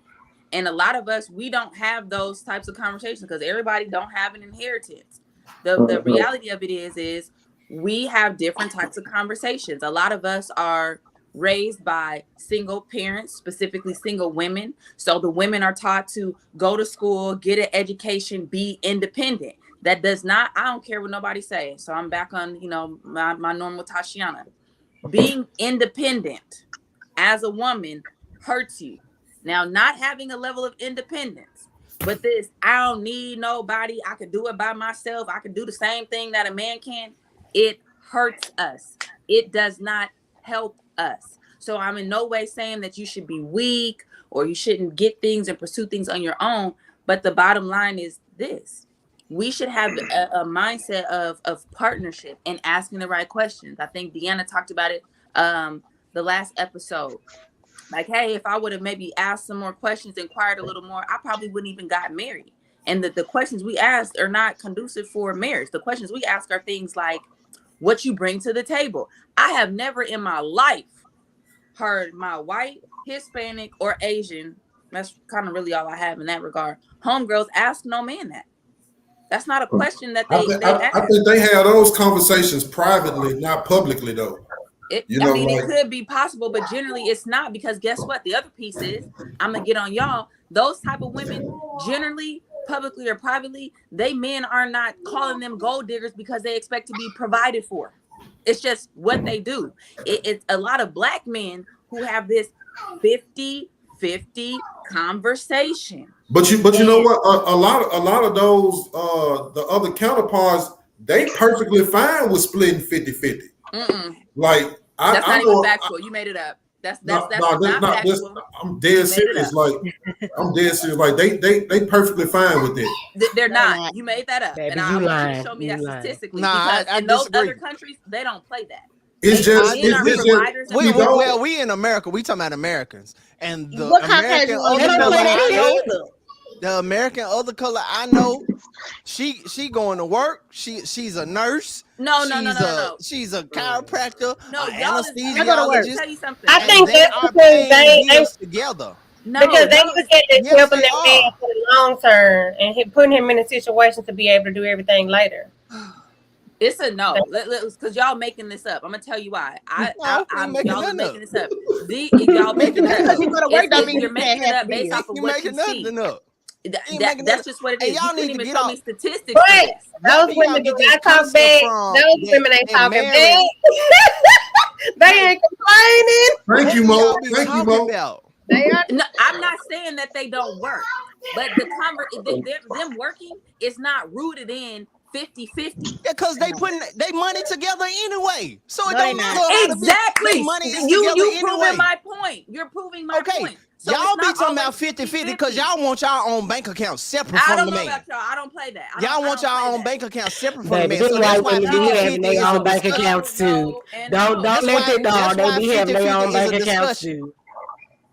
And a lot of us, we don't have those types of conversations because everybody don't have an inheritance. The reality of it is we have different types of conversations. A lot of us are raised by single parents, specifically single women. So the women are taught to go to school, get an education, be independent. That does not, I don't care what nobody says. So I'm back on, my normal Tashiana. Being independent as a woman hurts you. Now, not having a level of independence, but this, I don't need nobody. I can do it by myself. I can do the same thing that a man can. It hurts us. It does not help us. So I'm in no way saying that you should be weak or you shouldn't get things and pursue things on your own. But the bottom line is this. We should have a mindset of partnership and asking the right questions. I think Deanna talked about it the last episode. Like, hey, if I would have maybe asked some more questions, inquired a little more, I probably wouldn't even got married. And the questions we asked are not conducive for marriage. The questions we ask are things like what you bring to the table. I have never in my life heard my white, Hispanic, or Asian That's kind of really all I have in that regard. Homegirls ask no man that. That's not a question that they ask. I think they have those conversations privately, not publicly, though. It could be possible, but generally it's not, because guess what? The other piece is, I'm gonna get on y'all. Those type of women, generally, publicly or privately, men are not calling them gold diggers because they expect to be provided for. It's just what they do. It's a lot of black men who have this 50-50 conversation. But you know what? A lot of those the other counterparts, they perfectly fine with splitting 50-50. Like that's not even factual. You made it up. That's not factual. I'm dead serious. Like I'm dead serious. Like they perfectly fine with it. They're not. You made that up, Baby, and I want you to show me that statistically. Nah, because in those other countries, they don't play that. It's just we in America. We talking about Americans, and the What American Caucasian American other color I know, she going to work. She's a nurse. No. She's a chiropractor. No, anesthesiologist. Tell you something. I think that's are because paying they bills together. No, because they look at this helping their man for the long term and putting him in a situation to be able to do everything later. It's a no, because y'all making this up. I'm gonna tell you why. Y'all are making this up. Y'all making it up. You're making it up based off of what you see. That's just what it is. Y'all you need to even get show me statistics. But those women do not talk bad. Those women ain't talking bad. They ain't complaining. Thank you, Mo. Thank you, Mo. No, I'm not saying that they don't work, but them working is not rooted in 50-50. Yeah, because they putting they money together anyway. So it don't matter. Exactly. Money is you anyway. proving my point. You're proving my point. So y'all be talking about 50-50 because y'all want y'all own bank account separate from the man. About y'all. I don't play that. Y'all want y'all own bank account separate from the man. So that's why they be having their own bank accounts too. Don't let it down. They be having their own bank accounts too.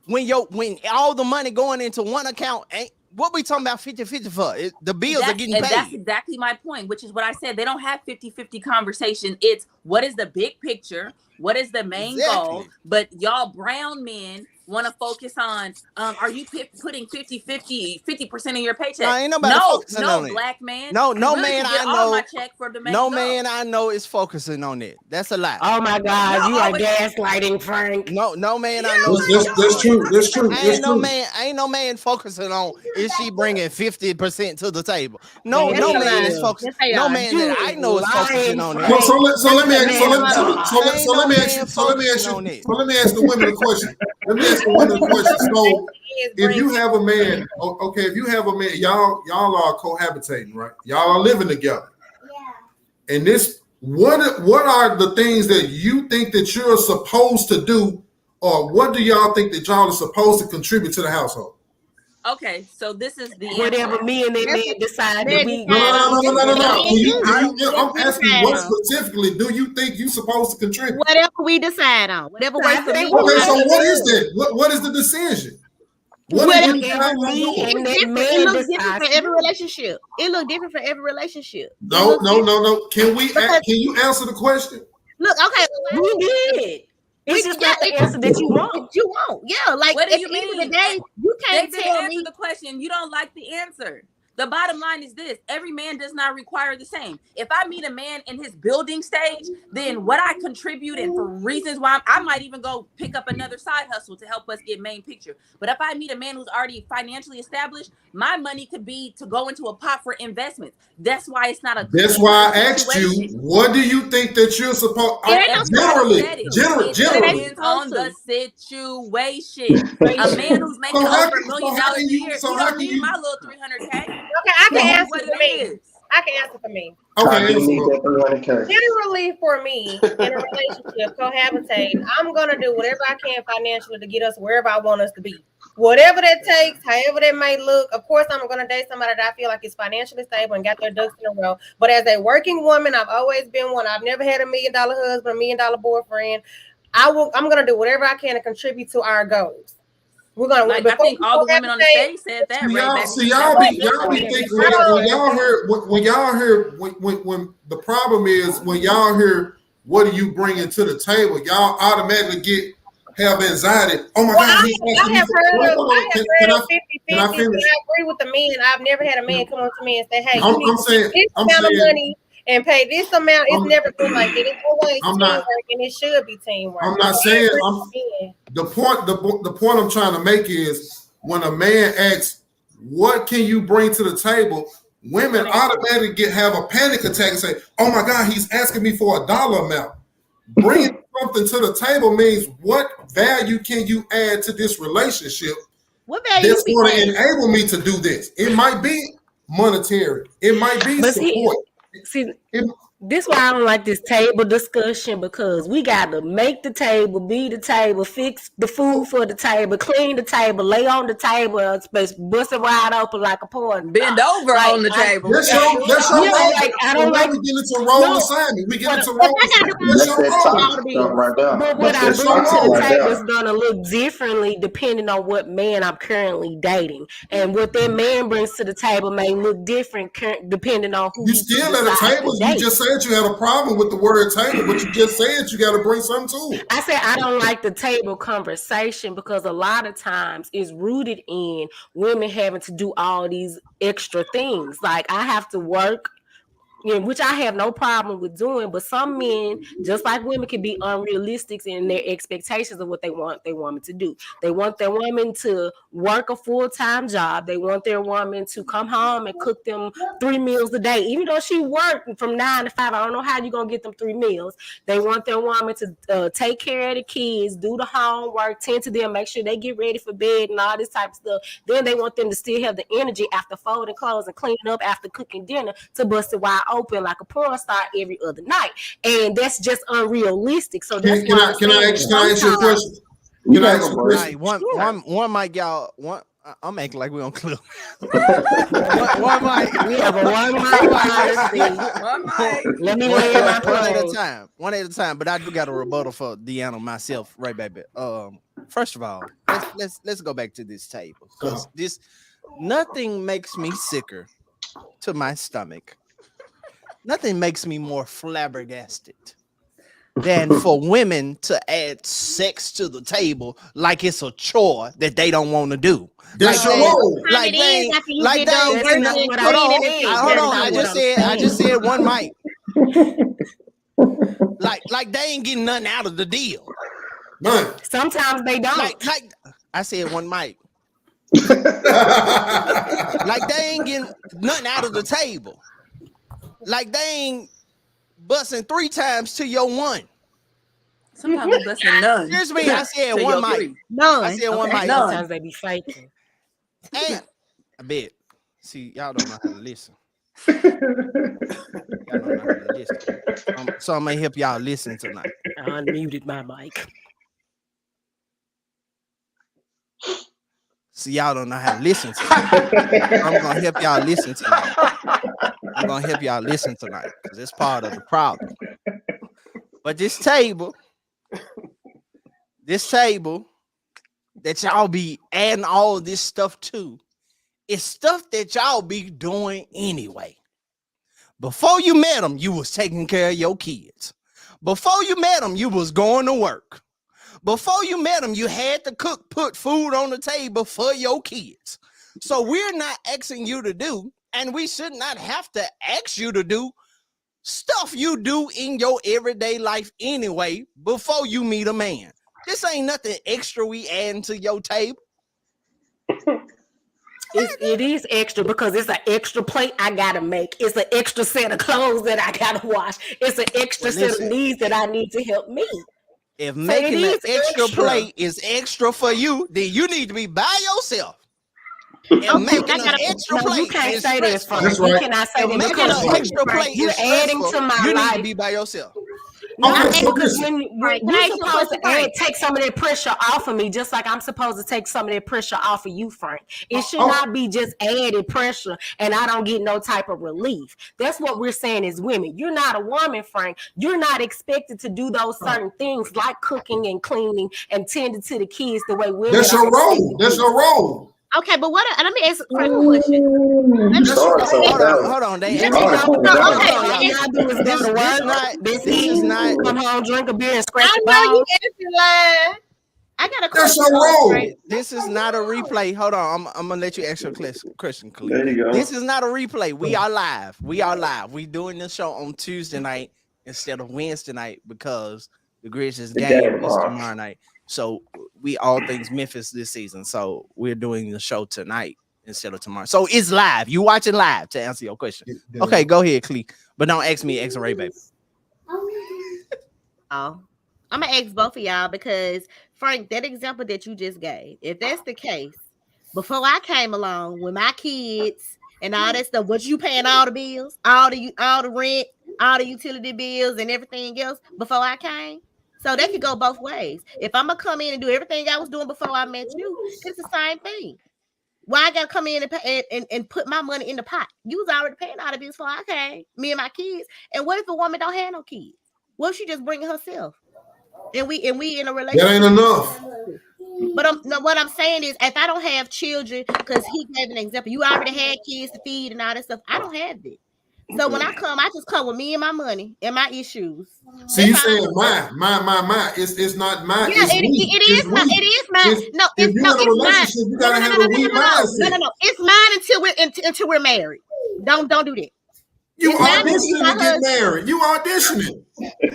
When all the money going into one account ain't. What we talking about 50-50 for? The bills are getting paid. That's exactly my point, which is what I said. They don't have 50-50 conversation. It's what is the big picture? What is the main goal? But y'all brown men want to focus on, are you putting 50% of your paycheck? No, ain't nobody focusing on it. Black man. No man I know. My check for the main no goal. man I know is focusing on it. That's a lie. Oh my God, you are gaslighting, Frank. No man I know. That's true. That's true. Ain't no man focusing on is she bringing 50% to the table. No man is focusing. No man that I know is focusing on it. So let me ask the women a question. So if you have a man, y'all are cohabitating, right? Y'all are living together. Yeah. And what are the things that you think that you're supposed to do, or what do y'all think that y'all are supposed to contribute to the household? Okay, so this is the whatever me and that man decide that we. No. I'm asking what specifically do you think you supposed to contribute? Whatever we decide on, whatever works for me. Okay, so what is that? What is the decision? It looks different for every relationship. It looks different for every relationship. No. Can you answer the question? Look, okay, we did. It's just not the answer that you want. You want, yeah. Like, what do you mean? At the end of the day, you can't tell me the question. You don't like the answer. The bottom line is this: every man does not require the same. If I meet a man in his building stage, then what I contribute and for reasons why I might even go pick up another side hustle to help us get main picture. But if I meet a man who's already financially established, my money could be to go into a pot for investments. That's why it's not a. That's why I asked you, what do you think that you're supposed? Generally, depends on the situation. A man who's making over $1 million a year, he don't need my little $300K. Okay, I can answer for me. I can answer for me. Okay. Generally, for me, in a relationship, cohabitating, I'm gonna do whatever I can financially to get us wherever I want us to be. Whatever that takes, however that may look. Of course, I'm gonna date somebody that I feel like is financially stable and got their ducks in a row. But as a working woman, I've always been one. I've never had $1 million husband, $1 million boyfriend. I'm gonna do whatever I can to contribute to our goals. We're gonna. Like, I think all the women on the stage said that. Y'all be thinking when the problem is when y'all hear what do you bring to the table, y'all automatically get have anxiety. Oh my Well, God, he's I asking me have for. heard Hold of on, can I 50-50, can I but finish? I agree with the men. I've never had a man come up to me and say, "Hey, you need I'm to saying, get this I'm amount of saying, money and pay this amount." It's I'm, never been like that. It's always I'm not. teamwork, and it should be teamwork. I'm not So I saying. agree I'm with the men. the point I'm trying to make is when a man asks, "What can you bring to the table?" Women automatically have a panic attack and say, "Oh my God, he's asking me for a dollar amount." Bringing something to the table means what value can you add to this relationship What value that's you going be to adding? enable me to do this? It might be monetary. It might be But support. this why I don't like this table discussion, because we got to make the table, be the table, fix the food for the table, clean the table, lay on the table, bust it wide open like a porn. Bend over on the table. That's your role. I don't like. We get into role assignment. We get into but role assignment. That's your role. Right there. But what I That's bring to toxic the right table there. is gonna look differently depending on what man I'm currently dating, and what that man brings to the table may look different depending on who You he still at a decides table. to You date. just said you had a problem with the word table, but you just said you got to bring something to it. I said I don't like the table conversation because a lot of times it's rooted in women having to do all these extra things. Like I have to work, which I have no problem with doing, but some men, just like women, can be unrealistic in their expectations of what they want their woman to do. They want their woman to work a full-time job. They want their woman to come home and cook them 3 meals a day. Even though she worked from 9 to 5, I don't know how you're going to get them 3 meals. They want their woman to take care of the kids, do the homework, tend to them, make sure they get ready for bed and all this type of stuff. Then they want them to still have the energy after folding clothes and cleaning up after cooking dinner to bust it wide open like a porn star every other night, and that's just unrealistic. So that's Can I ask you a question? Can I ask you a question? One mic, y'all. I'm acting like we on club. one mic. We have a one mic. Let me lay my plane. One at a time. But I do got a rebuttal for Deanna myself, right, baby. First of all, let's go back to this table, because nothing makes me sicker to my stomach. Nothing makes me more flabbergasted than for women to add sex to the table like it's a chore that they don't want to do. That's your role. Hold on. I just said one mic. like they ain't getting nothing out of the deal. None. Sometimes they don't. Like I said one mic. Like they ain't getting nothing out of the table. Like they ain't busting 3 times to your 1. Sometimes busting none. Excuse me, I said one mic. None. I said one mic. Sometimes they be faking. And I bet. See, y'all don't know how to listen. Y'all don't know how to listen. So I'm gonna help y'all listen tonight. I unmuted my mic. See, y'all don't know how to listen tonight. I'm gonna help y'all listen tonight. Because it's part of the problem. But this table that y'all be adding all this stuff to, is stuff that y'all be doing anyway. Before you met them, you was taking care of your kids. Before you met them, you was going to work. Before you met them, you had to put food on the table for your kids. So we're not asking you to do, and we should not have to ask you to do, stuff you do in your everyday life anyway before you meet a man. This ain't nothing extra we adding to your table. It is extra because it's an extra plate I gotta make. It's an extra set of clothes that I gotta wash. It's an extra set of needs that I need to help me. If making an extra plate is extra for you, then you need to be by yourself. If making an extra plate, you can't say that. That's right. You cannot say that because extra plate you're adding to my you life. need to be by yourself. No, Okay, so because listen. when you're supposed to take some of that pressure off of me, just like I'm supposed to take some of that pressure off of you, Frank. It should not be just added pressure and I don't get no type of relief. That's what we're saying as women. You're not a woman, Frank. You're not expected to do those certain things like cooking and cleaning and tending to the kids the way women That's your role. That's your role. Okay, but what? Let me ask Frank a question. Hold on. This is not come home, drink a beer, and scratch I the know ball. you answered line. I got a That's question. your role. Frank. This is not a replay. Hold on. I'm gonna let you ask your question, Khalid. There you go. This is not a replay. We are live. We doing this show on Tuesday night instead of Wednesday night because the Grizzlies game is tomorrow night. So we all things Memphis this season. So we're doing the show tonight instead of tomorrow. So it's live. You watching live to answer your question. Okay, go ahead, Clee. But don't ask me X and Ray, baby. Oh, I'm gonna ask both of y'all because Frank, that example that you just gave, if that's the case, before I came along with my kids and all that stuff, was you paying all the bills, all the rent, all the utility bills, and everything else before I came? So that could go both ways. If I'm gonna come in and do everything I was doing before I met you, it's the same thing. Why I gotta come in and pay, and put my money in the pot? You was already paying all the bills before I came, me and my kids. And what if a woman don't have no kids? What if she just bringing herself? And we in a relationship. That ain't enough. But what I'm saying is, if I don't have children, because he gave an example, you already had kids to feed and all that stuff. I don't have it. So when I come, I just come with me and my money and my issues. See, you saying mine. It's not mine. Yeah, it is mine. No, it's mine. You gotta have a we mindset. No. It's mine until we're married. Don't do that. You auditioning to get married. You auditioning.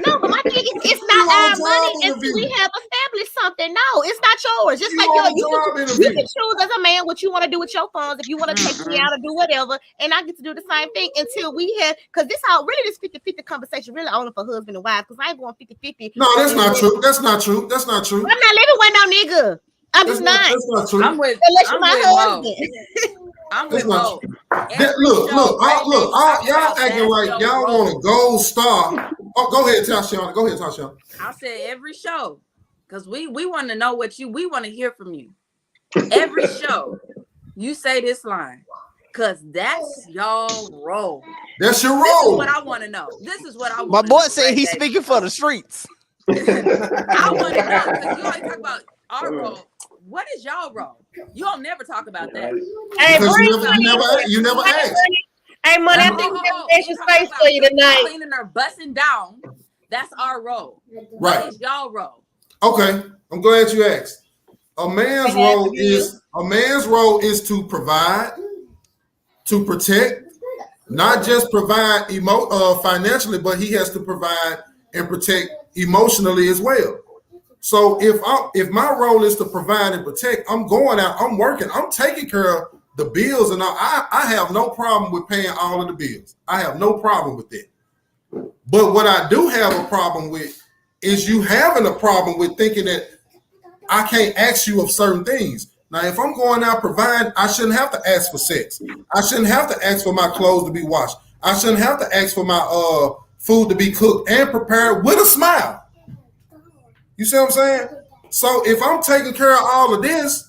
No, but my thing is, it's not our money until we have established something. No, it's not yours. Just like you can choose as a man what you want to do with your funds. If you want to take me out or do whatever, and I get to do the same thing until we have, because this 50-50 conversation really only for husband and wife, because I ain't going 50-50. No, that's not true. That's not true. I'm not living with no nigga. I'm just not. That's not true. Unless you're my husband. I'm with Mo. Look, y'all acting like y'all want a gold star. Oh, go ahead, Tasha. I said every show, because we want to know we want to hear from you. Every show, you say this line, because that's y'all role. That's your role. This is what I want to know. This is what I want. My boy said he's speaking for the streets. I want to know, because you always talk about our role. What is y'all role? You don't never talk about that. Hey, you never ask. Hey, money, I think we have extra space for you tonight. Cleaning or busting down, that's our role. Right. What is y'all role? Okay, I'm glad you asked. A man's role is to provide, to protect, not just provide financially, but he has to provide and protect emotionally as well. So if my role is to provide and protect, I'm going out, I'm working, I'm taking care of the bills, and I have no problem with paying all of the bills. I have no problem with that. But what I do have a problem with is you having a problem with thinking that I can't ask you of certain things. Now, if I'm going out providing, I shouldn't have to ask for sex. I shouldn't have to ask for my clothes to be washed. I shouldn't have to ask for my food to be cooked and prepared with a smile. You see what I'm saying? So if I'm taking care of all of this,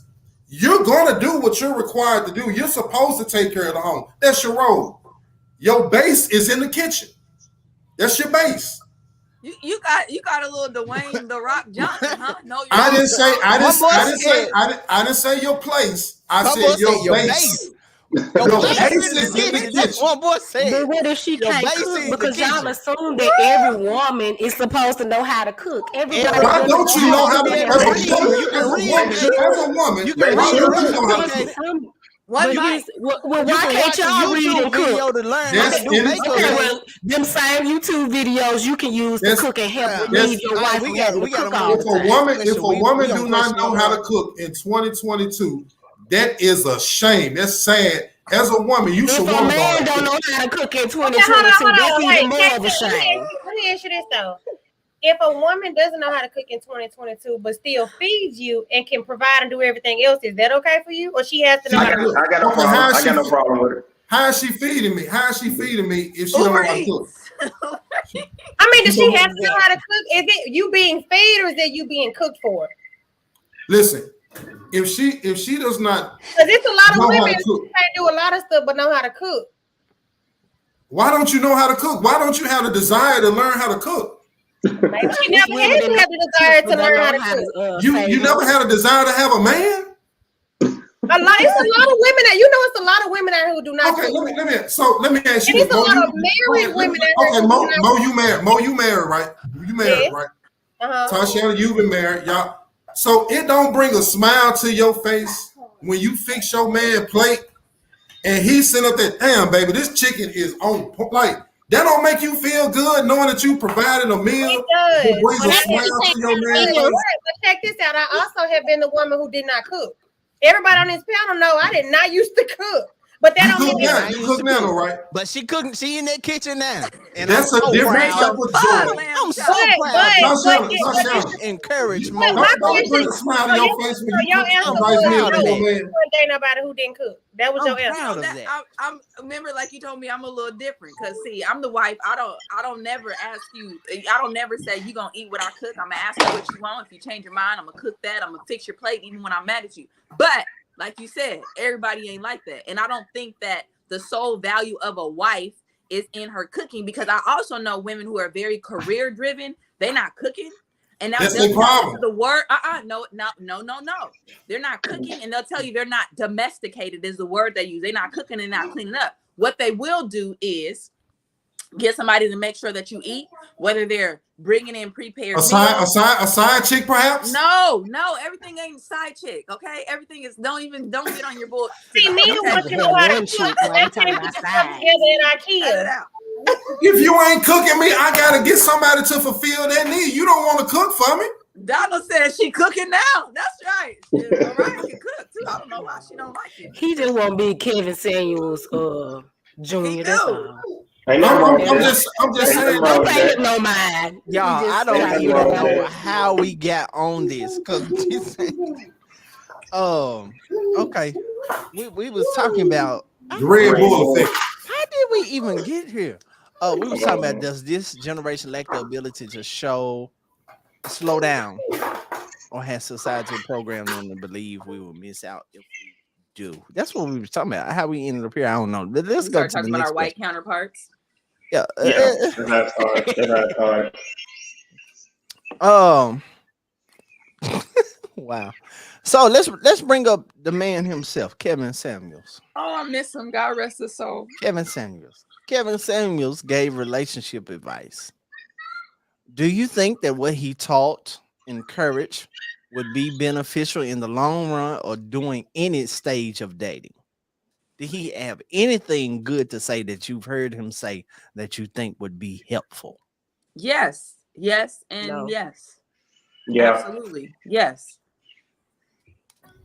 you're going to do what you're required to do. You're supposed to take care of the home. That's your role. Your base is in the kitchen. That's your base. You got a little Dwayne The Rock Johnson, huh? No, I didn't say your place. I said your base. Your base is in the kitchen. One boy said. But what if she can't cook? Because y'all assume that every woman is supposed to know how to cook. Everybody. Why don't you know how to cook? As a woman, you can know how to cook. Why can't y'all read and cook? Them same YouTube videos you can use to cook and help relieve your wife. If a woman do not know how to cook in 2022, that is a shame. That's sad. As a woman, you should want to. If a man don't know how to cook in 2022, that's even more of a shame. Let me ask you this though. If a woman doesn't know how to cook in 2022, but still feeds you and can provide and do everything else, is that okay for you? Or she has to know how to cook? I got no problem with it. How is she feeding me? How is she feeding me if she don't know how to cook? I mean, does she have to know how to cook? Is it you being fed or is it you being cooked for? Listen, if she does not, because it's a lot of women who can't do a lot of stuff but know how to cook. Why don't you know how to cook? Why don't you have the desire to learn how to cook? Maybe she never had the desire to learn how to cook. You never had a desire to have a man? It's a lot of women that it's a lot of women out here who do not. Okay, let me ask you. It's a lot of married women out here. Okay, Mo, you married, right? You married, right? Uh-huh. Tasha, you've been married. Y'all, So it don't bring a smile to your face when you fix your man plate and he's sitting up there, damn, baby, this chicken is on point. Like, that don't make you feel good knowing that you provided a meal It does. that brings But a I smile to your man's but face. check this out. I also have been the woman who did not cook. Everybody on this panel know I did not used to cook. But that don't mean that You cook now, right? But she couldn't. She in that kitchen now, and that's I'm a so different proud. type of joy. I'm so proud. Encourage more. My Don't bring a smile to your face when you cook a nice meal for your man. There nobody who didn't cook. That was your answer. I'm remember, like you told me, I'm a little different because see, I'm the wife. I don't never ask you. I don't never say you gonna eat what I cook. I'm gonna ask you what you want. If you change your mind, I'm gonna cook that. I'm gonna fix your plate even when I'm mad at you. But like you said, everybody ain't like that, and I don't think that the sole value of a wife is in her cooking, because I also know women who are very career driven. They're not cooking. And that's the problem. The word, no. They're not cooking, and they'll tell you they're not domesticated is the word they use. They're not cooking and not cleaning up. What they will do is get somebody to make sure that you eat, whether they're bringing in prepared a side chick, perhaps. No, everything ain't side chick. Okay, everything is don't get on your board. See, me who want to know how to cook, that's together in IKEA. If you ain't cooking me, I gotta get somebody to fulfill that need. You don't want to cook for me. Donna said she cooking now. That's right. Mariah can cook too. I don't know why she don't like it. He just want to be Kevin Samuels Jr. That's all. I'm just saying. Don't pay him no mind. Y'all, I don't even know how we got on this. Cause okay. We was talking about the Red Bull effect. How did we even get here? We were talking about, does this generation lack the ability to slow down, or has society programmed them to believe we will miss out if we do? That's what we were talking about. How we ended up here, I don't know. Let's go to the talking next about our white question. counterparts. Yeah, that's hard. Wow. So let's bring up the man himself, Kevin Samuels. Oh, I miss him. God rest his soul. Kevin Samuels gave relationship advice. Do you think that what he taught, encouraged, would be beneficial in the long run or during any stage of dating? Did he have anything good to say that you've heard him say that you think would be helpful? Yes, and yes. Yeah. Absolutely. Yes.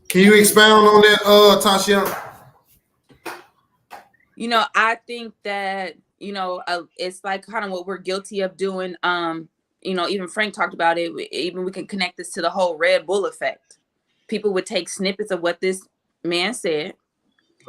Can you expound on that, Tasha? I think that, it's like kind of what we're guilty of doing. Even Frank talked about it. Even we can connect this to the whole Red Bull effect. People would take snippets of what this man said,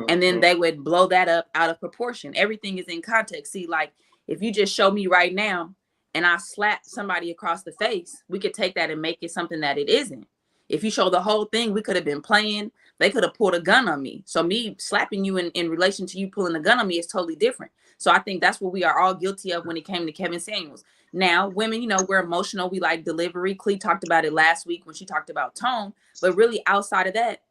and then they would blow that up out of proportion. Everything is in context. See, like if you just show me right now and I slap somebody across the face, we could take that and make it something that it isn't. If you show the whole thing, we could have been playing. They could have pulled a gun on me. So me slapping you in relation to you pulling a gun on me is totally different. So I think that's what we are all guilty of when it came to Kevin Samuels. Now, women, we're emotional. We like delivery. Clee talked about it last week when she talked about tone. But really outside of that,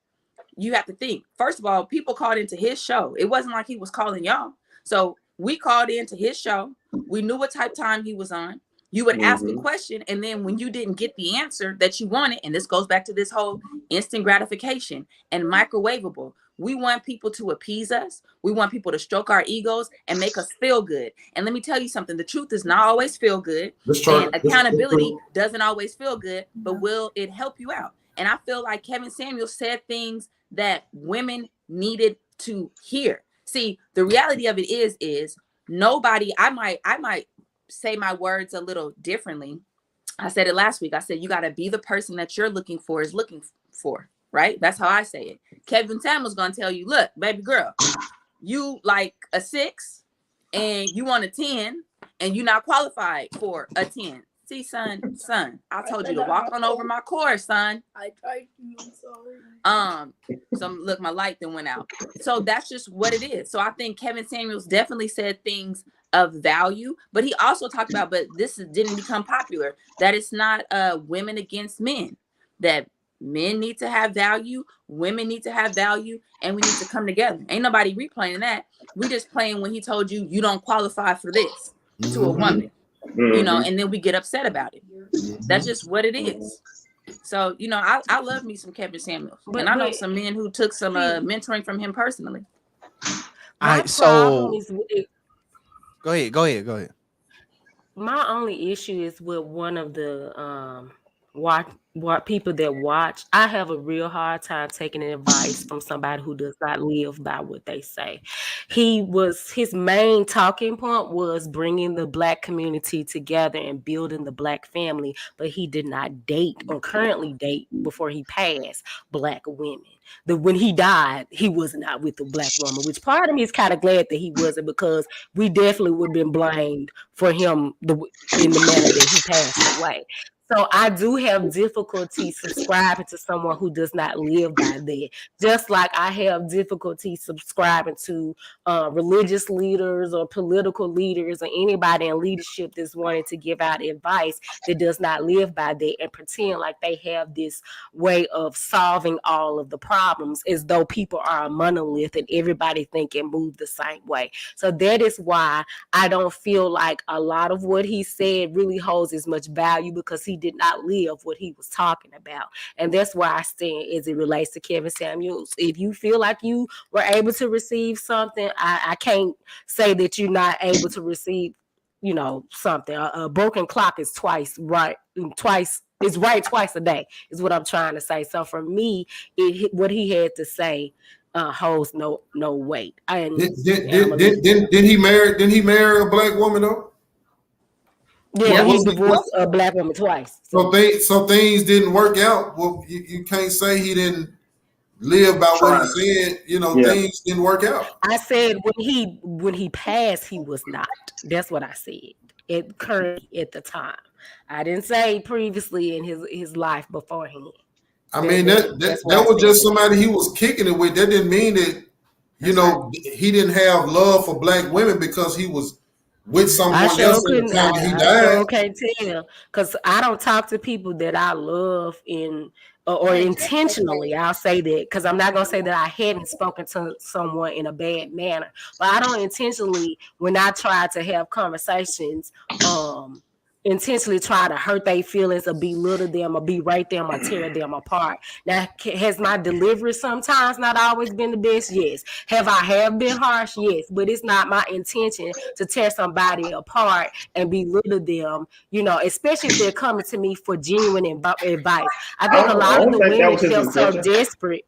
you have to think. First of all, people called into his show. It wasn't like he was calling y'all. So we called into his show. We knew what type of time he was on. You would ask a question, and then when you didn't get the answer that you wanted, and this goes back to this whole instant gratification and microwavable, we want people to appease us. We want people to stroke our egos and make us feel good. And let me tell you something. The truth does not always feel good. And accountability doesn't always feel good, but will it help you out? And I feel like Kevin Samuels said things that women needed to hear. See, the reality of it is nobody, I might say my words a little differently. I said it last week. I said, you got to be the person that you're looking for is looking for, right? That's how I say it. Kevin Samuels going to tell you, look, baby girl, you like a 6 and you want a 10 and you're not qualified for a 10. See, son, I told you to walk on over my course, son. I tried to, I'm sorry. So look, my light then went out. So that's just what it is. So I think Kevin Samuels definitely said things of value, but he also talked about, but this didn't become popular, that it's not women against men, that men need to have value, women need to have value, and we need to come together. Ain't nobody replaying that. We just playing when he told you, you don't qualify for this to a woman. And then we get upset about it. That's just what it is. So, you know, I love me some Kevin Samuels. And I know some men who took some mentoring from him personally. My problem is with Go ahead. My only issue is with one of the what people that watch. I have a real hard time taking advice from somebody who does not live by what they say. His main talking point was bringing the Black community together and building the Black family, but he did not date or currently date before he passed Black women. When he died, he was not with a Black woman, which part of me is kind of glad that he wasn't, because we definitely would have been blamed for him in the manner that he passed away. So I do have difficulty subscribing to someone who does not live by that. Just like I have difficulty subscribing to religious leaders or political leaders or anybody in leadership that's wanting to give out advice that does not live by that and pretend like they have this way of solving all of the problems as though people are a monolith and everybody think and move the same way. So that is why I don't feel like a lot of what he said really holds as much value, because he did not live what he was talking about. And that's where I stand as it relates to Kevin Samuels. If you feel like you were able to receive something, I can't say that you're not able to receive, you know, something. A broken clock is twice right twice a day is what I'm trying to say. So for me, what he had to say holds no weight. And didn't he marry a Black woman though? Yeah, he divorced a Black woman twice. So things didn't work out. Well, you can't say he didn't live by what he said. You know, things didn't work out. I said when he passed, he was not. That's what I said. Currently at the time, I didn't say previously in his life beforehand. I mean that was just somebody he was kicking it with. That didn't mean that he didn't have love for Black women because he was with someone else at the time he died. I sure can't tell, because I don't talk to people that I love or intentionally. I'll say that, because I'm not going to say that I hadn't spoken to someone in a bad manner, but I don't intentionally, when I try to have conversations, intentionally try to hurt their feelings or belittle them or berate them or tear them apart. Now, has my delivery sometimes not always been the best? Yes. Have been harsh? Yes. But it's not my intention to tear somebody apart and belittle them, you know, especially if they're coming to me for genuine advice. I think a lot of the women feel so desperate.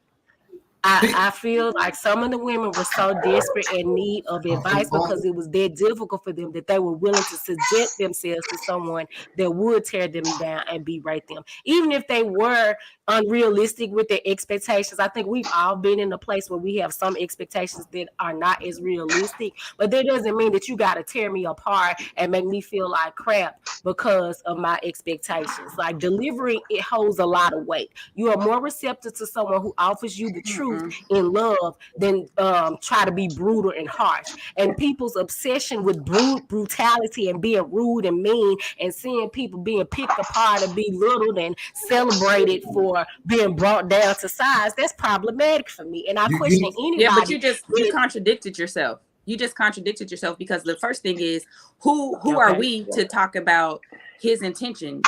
I feel like some of the women were so desperate in need of advice because it was that difficult for them that they were willing to subject themselves to someone that would tear them down and berate them. Even if they were unrealistic with their expectations. I think we've all been in a place where we have some expectations that are not as realistic, but that doesn't mean that you got to tear me apart and make me feel like crap because of my expectations. Like delivery, it holds a lot of weight. You are more receptive to someone who offers you the truth in love than try to be brutal and harsh. And people's obsession with brutality and being rude and mean and seeing people being picked apart and belittled and celebrated for being brought down to size, that's problematic for me. And I question anybody. Yeah, but you contradicted yourself. You just contradicted yourself, because the first thing is who are we to talk about his intention?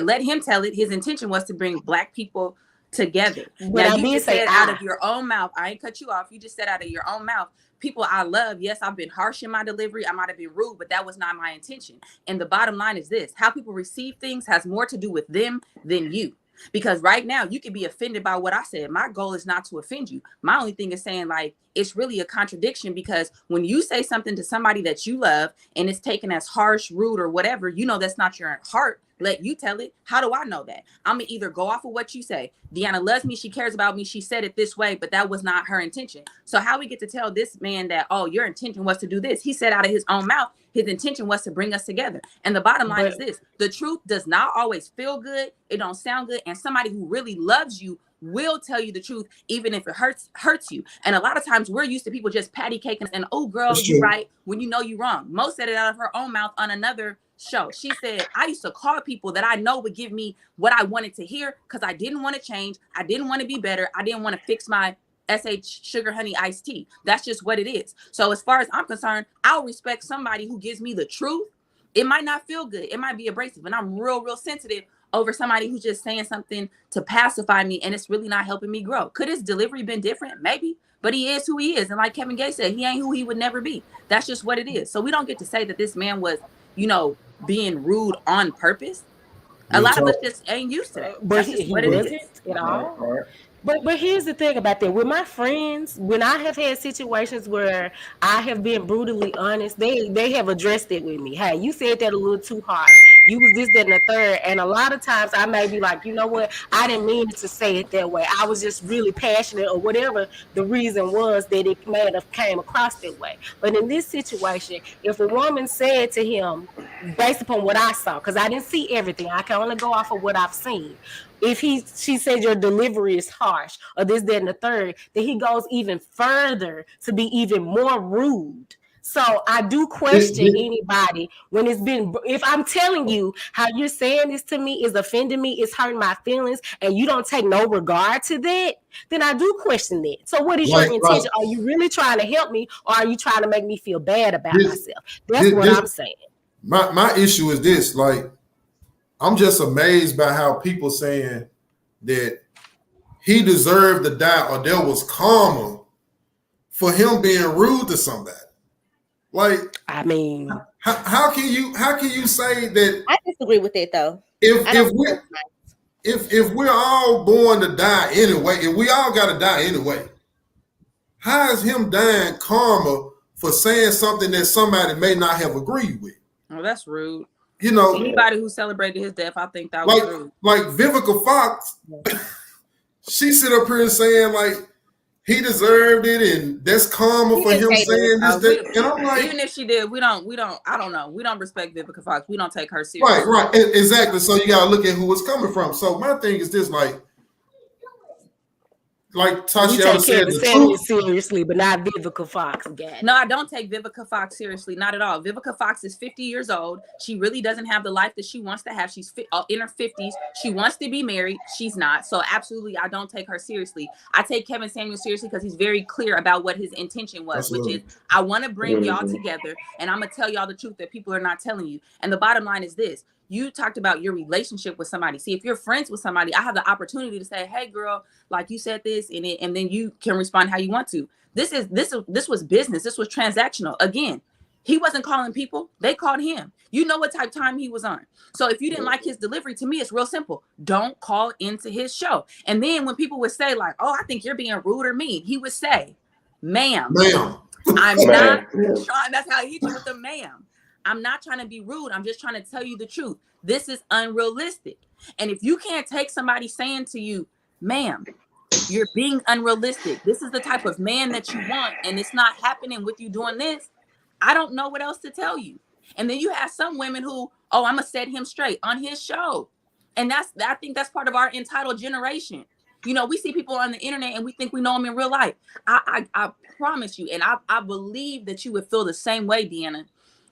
Let him tell it. His intention was to bring Black people together. But now, you just said out of your own mouth. I ain't cut you off. You just said out of your own mouth. People I love, yes, I've been harsh in my delivery. I might have been rude, but that was not my intention. And the bottom line is this: how people receive things has more to do with them than you. Because right now you can be offended by what I said. My goal is not to offend you. My only thing is saying, like, it's really a contradiction, because when you say something to somebody that you love and it's taken as harsh, rude, or whatever, you know that's not your heart. Let you tell it. How do I know that? I'm gonna either go off of what you say. Deanna loves me. She cares about me. She said it this way, but that was not her intention. So how we get to tell this man that, oh, your intention was to do this? He said out of his own mouth, his intention was to bring us together. And the bottom line is this: the truth does not always feel good. It don't sound good. And somebody who really loves you will tell you the truth, even if it hurts you. And a lot of times we're used to people just patty caking and, oh, girl, you right when you know you wrong. Mo said it out of her own mouth on another show. She said, I used to call people that I know would give me what I wanted to hear because I didn't want to change. I didn't want to be better. I didn't want to fix my SH sugar honey iced tea. That's just what it is. So as far as I'm concerned, I'll respect somebody who gives me the truth. It might not feel good. It might be abrasive, and I'm real sensitive over somebody who's just saying something to pacify me and it's really not helping me grow. Could his delivery been different? Maybe, but he is who he is. And like Kevin Gates said, he ain't who he would never be. That's just what it is. So we don't get to say that this man was, being rude on purpose. A lot of us just ain't used to that. But he wasn't at all. But here's the thing about that. With my friends, when I have had situations where I have been brutally honest, they have addressed it with me. Hey, you said that a little too harsh. You was this, that, and the third. And a lot of times I may be like, you know what? I didn't mean to say it that way. I was just really passionate or whatever the reason was that it may have came across that way. But in this situation, if a woman said to him, based upon what I saw, because I didn't see everything, I can only go off of what I've seen. If she said your delivery is harsh or this, that, and the third, then he goes even further to be even more rude. So I do question anybody when it's been, if I'm telling you how you're saying this to me is offending me, it's hurting my feelings, and you don't take no regard to that, then I do question that. So what is your intention? Are you really trying to help me, or are you trying to make me feel bad about myself? That's what I'm saying. My issue is this, like, I'm just amazed by how people saying that he deserved to die or there was karma for him being rude to somebody. Like, I mean, how can you say that? I disagree with it though. If we're all born to die anyway, if we all got to die anyway, how is him dying karma for saying something that somebody may not have agreed with? Oh, that's rude. Anybody who celebrated his death, I think that was rude. Like Vivica Fox, she sit up here and saying like he deserved it, and that's karma for him saying this. And I'm like, even if she did, I don't know. We don't respect Vivica Fox. We don't take her seriously. Right, exactly. So you gotta look at who it's coming from. So my thing is this, like Tasha said, the truth seriously, but not Vivica Fox. No, I don't take Vivica Fox seriously, not at all. Vivica Fox is 50 years old. She really doesn't have the life that she wants to have. She's in her 50s. She wants to be married. She's not. So absolutely, I don't take her seriously. I take Kevin Samuel seriously because he's very clear about what his intention was, which is I want to bring y'all together, and I'm gonna tell y'all the truth that people are not telling you. And the bottom line is this. You talked about your relationship with somebody. See, if you're friends with somebody, I have the opportunity to say, hey girl, like you said this and then you can respond how you want to. This was business. This was transactional. Again, he wasn't calling people. They called him. You know what type of time he was on. So if you didn't like his delivery, to me, it's real simple. Don't call into his show. And then when people would say like, oh, I think you're being rude or mean, he would say, ma'am. I'm not trying. That's how he did with the ma'am. I'm not trying to be rude. I'm just trying to tell you the truth. This is unrealistic. And if you can't take somebody saying to you, ma'am, you're being unrealistic. This is the type of man that you want, and it's not happening with you doing this. I don't know what else to tell you. And then you have some women who, oh, I'm going to set him straight on his show. And I think that's part of our entitled generation. We see people on the internet and we think we know them in real life. I promise you, and I believe that you would feel the same way, Deanna.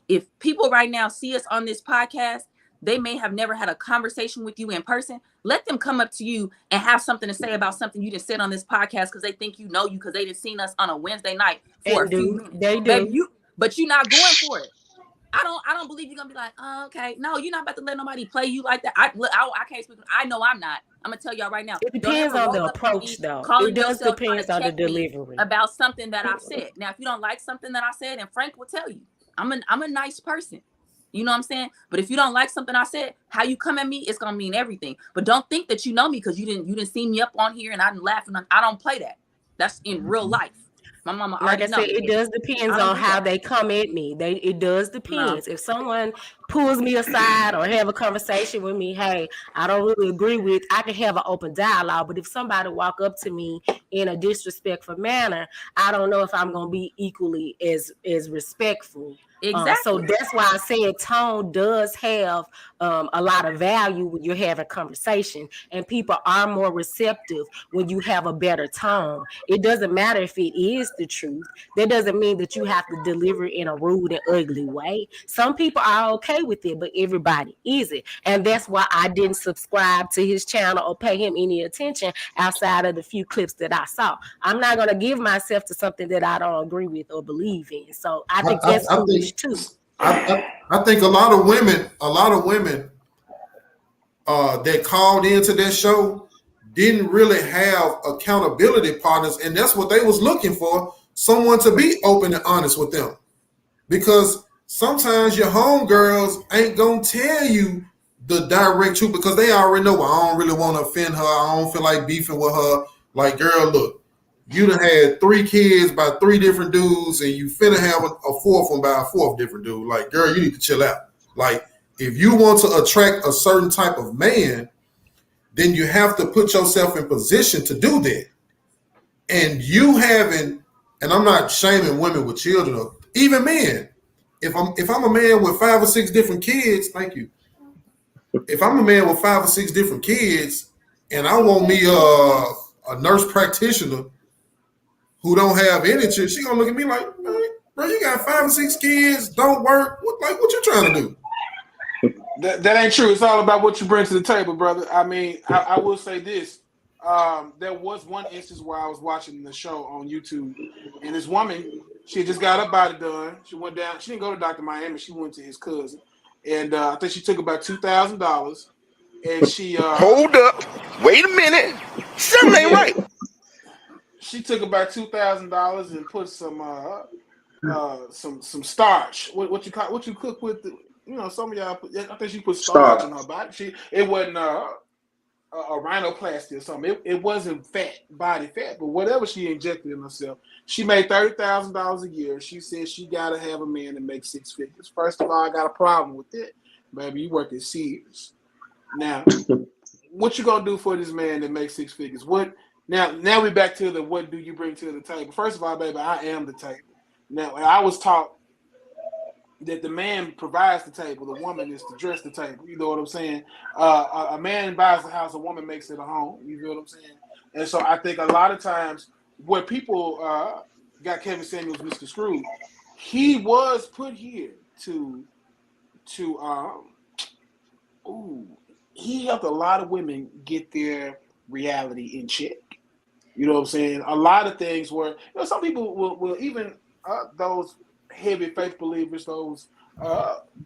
If people right now see us on this podcast, they may have never had a conversation with you in person. Let them come up to you and have something to say about something you just said on this podcast because they think you know you because they didn't seen us on a Wednesday night for a few minutes. They do. But you're not going for it. I don't believe you're gonna be like, oh, okay. No, you're not about to let nobody play you like that. I can't speak. I know I'm not. I'm gonna tell y'all right now. It depends on the approach, though. It does depend on the delivery about something that I said. Now, if you don't like something that I said, and Frank will tell you, I'm a nice person. You know what I'm saying? But if you don't like something I said, how you come at me, it's gonna mean everything. But don't think that you know me because you didn't see me up on here and I didn't laugh. I don't play that. That's in real life. My mama like I said, it does depend on how they come at me. It does depend. If someone pulls me aside or have a conversation with me, hey, I don't really agree with, I can have an open dialogue. But if somebody walk up to me in a disrespectful manner, I don't know if I'm gonna be equally as respectful. Exactly. So that's why I said tone does have a lot of value when you're having conversation, and people are more receptive when you have a better tone. It doesn't matter if it is the truth. That doesn't mean that you have to deliver it in a rude and ugly way. Some people are okay with it, but everybody isn't. And that's why I didn't subscribe to his channel or pay him any attention outside of the few clips that I saw. I'm not going to give myself to something that I don't agree with or believe in. So I think that's foolish too. I think a lot of women that called into that show didn't really have accountability partners, and that's what they was looking for, someone to be open and honest with them. Because sometimes your homegirls ain't gonna tell you the direct truth because they already know, well, I don't really want to offend her. I don't feel like beefing with her. Like, girl, look, you done had 3 kids by 3 different dudes and you finna have a 4th one by a 4th different dude. Like, girl, you need to chill out. Like, if you want to attract a certain type of man, then you have to put yourself in position to do that. And you haven't, and I'm not shaming women with children or even men. If I'm a man with 5 or 6 different kids, thank you. If I'm a man with 5 or 6 different kids and I want me a nurse practitioner who don't have any children, she gonna look at me like, bro, you got 5 or 6 kids, don't work. What you trying to do? That ain't true. It's all about what you bring to the table, brother. I mean, I will say this. There was one instance where I was watching the show on YouTube, and this woman, she just got her body done. She went down. She didn't go to Dr. Miami. She went to his cousin, and I think she took about $2,000. And she hold up, wait a minute, something ain't right. She took about $2,000 and put some starch. What you cook with? Some of y'all. I think she put starch in her body. It wasn't a rhinoplasty or something. It wasn't body fat, but whatever she injected in herself, she made $30,000 a year. She said she got to have a man that makes 6 figures. First of all, I got a problem with it. Baby, you work at Sears. Now, what you gonna do for this man that makes 6 figures? What? Now we back to the what do you bring to the table? First of all, baby, I am the table. Now, I was taught that the man provides the table, the woman is to dress the table. You know what I'm saying? A man buys the house, a woman makes it a home. You know what I'm saying? And so I think a lot of times where people got Kevin Samuels, Mr. Scrooge, he was put here to he helped a lot of women get their reality in check. You know what I'm saying? A lot of things where some people will even those heavy faith believers, those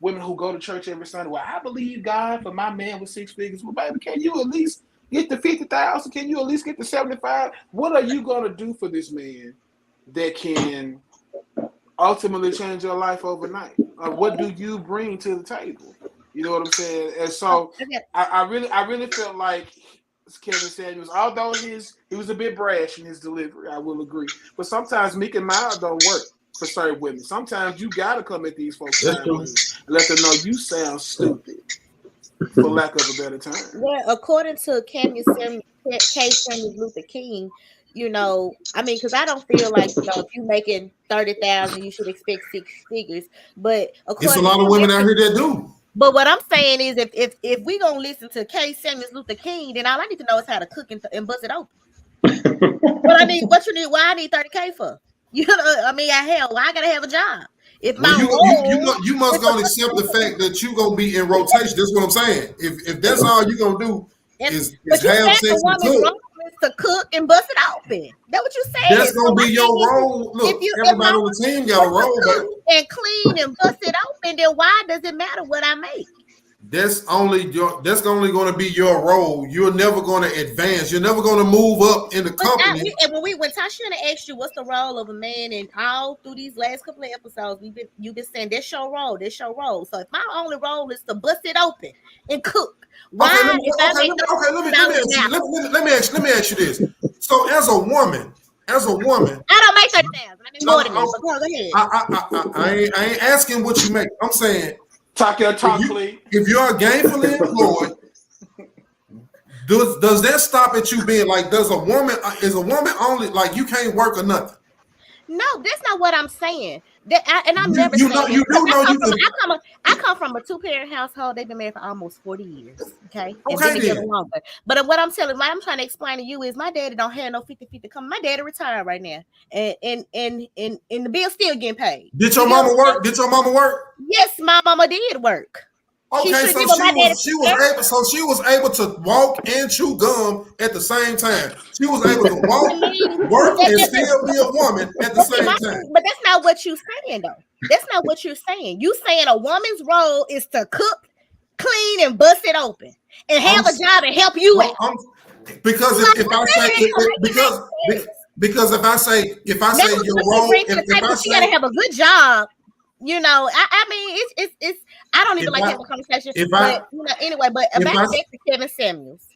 women who go to church every Sunday. Well, I believe God for my man with 6 figures. Well, baby, can you at least get the 50,000? Can you at least get the 75? What are you gonna do for this man that can ultimately change your life overnight? What do you bring to the table? You know what I'm saying? And so I really felt like Kevin Samuels, although he was a bit brash in his delivery, I will agree. But sometimes meek and mild don't work for certain women. Sometimes you gotta come at these folks sideways and let them know you sound stupid, for lack of a better term. Well, according to K. Samuels Luther King, because I don't feel like if you making 30,000, you should expect 6 figures. But it's a lot of women out here that do. But what I'm saying is, if we gonna listen to K. Samuels Luther King, then all I need to know is how to cook and bust it open. But I mean, what you need? Why I need 30K for? Why I gotta have a job? If you must gonna accept the fact that you gonna be in rotation. That's what I'm saying. If that's all you gonna do is have sex and cook. To cook and bust it open. That's what you said. That's gonna be your role. Look, everybody on the team got a role, but and clean and bust it open. Then why does it matter what I make? That's only going to be your role. You're never going to advance. You're never going to move up in the company. When Tasha asked you what's the role of a man, and all through these last couple of episodes, you've been saying this your role. So if my only role is to bust it open and cook, why? Let me ask you this. So as a woman, I don't make 30,000. I make more than that. Go ahead. I ain't asking what you make. I'm saying. Talk your talk, please. If you're gainfully employed, does that stop at you being like? Is a woman only like you can't work or nothing? No, that's not what I'm saying. I'm never saying. I come from a 2-parent household. They've been married for almost 40 years. Okay, and been together longer. But what I'm trying to explain to you is my daddy don't have no 50-50 coming. My daddy retired right now, and the bill's still getting paid. Did your mama work? Yes, my mama did work. Okay, she was able to walk and chew gum at the same time. She was able to walk, work, and still be a woman at the same time. But that's not what you're saying, though. That's not what you're saying. You saying a woman's role is to cook, clean, and bust it open. and have a job and help you out. Because if I say because if I say your role, she gotta have a good job. You know, I mean, it's. I don't even like having a conversation. But anyway, but back to Kevin Samuels.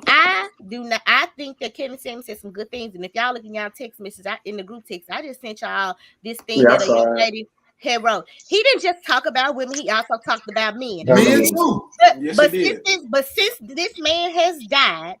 I do not. I think that Kevin Samuels said some good things, and if y'all look in y'all text messages in the group text, I just sent y'all this thing that a young lady had wrote. He didn't just talk about women; he also talked about men. Men too. But since this man has died,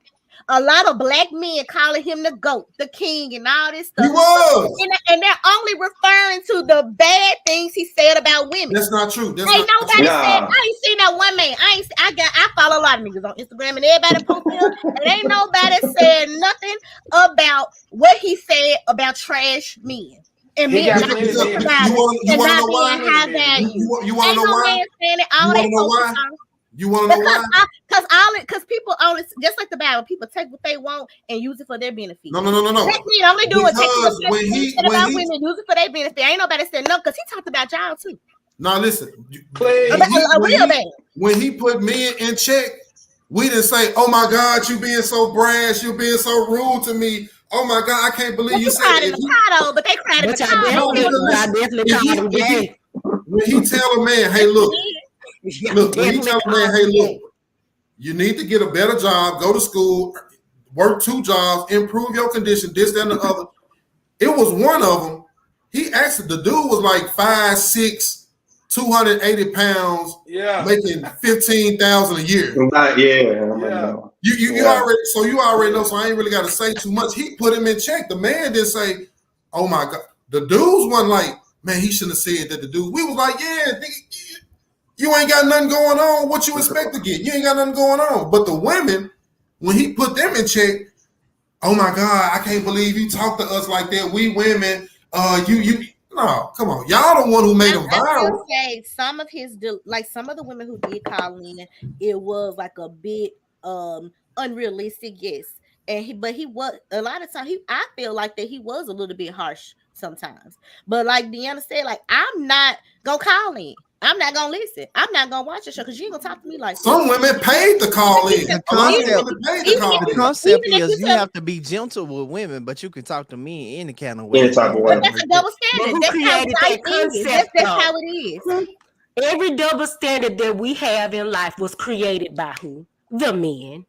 a lot of black men calling him the GOAT, the king, and all this stuff. He was. And they're only referring to the bad things he said about women. That's not true. Ain't nobody said, I ain't seen that one man. I follow a lot of niggas on Instagram and everybody posting them, and ain't nobody said nothing about what he said about trash men. And men not being high value. You want to know why? You want to know why? Because people only, just like the Bible, people take what they want and use it for their benefit. No. Black men only do it. Women use it for their benefit. Ain't nobody said no, because he talked about y'all too. Now listen, when he put men in check, we didn't say, "Oh my God, you being so brash, you being so rude to me." Oh my God, I can't believe you said it. But they cried in the pot. When he tell a man, "Hey, look." When he tell a man, "Hey, look, you need to get a better job, go to school, work 2 jobs, improve your condition, this, that, and the other." It was one of them. He asked, the dude was like 5'6", 280 pounds, making $15,000 a year. You already know. So I ain't really got to say too much. He put him in check. The man didn't say, "Oh my God." The dudes wasn't like, "Man, he shouldn't have said that." The dude, we was like, "Yeah, you ain't got nothing going on. What you expect to get? You ain't got nothing going on." But the women, when he put them in check, "Oh my God, I can't believe you talk to us like that. We women, no, come on, y'all the one who made him viral." I will say some of the women who did call in, it was like a bit unrealistic, yes. But he was a lot of times. I feel like that he was a little bit harsh sometimes. But like Deanna said, like, I'm not gonna call in. I'm not gonna listen. I'm not gonna watch the show because you ain't gonna talk to me like that. Some women paid to call in. The concept is you have to be gentle with women, but you can talk to me in any kind of way. But that's a double standard. That's how it is. Every double standard that we have in life was created by who? The men.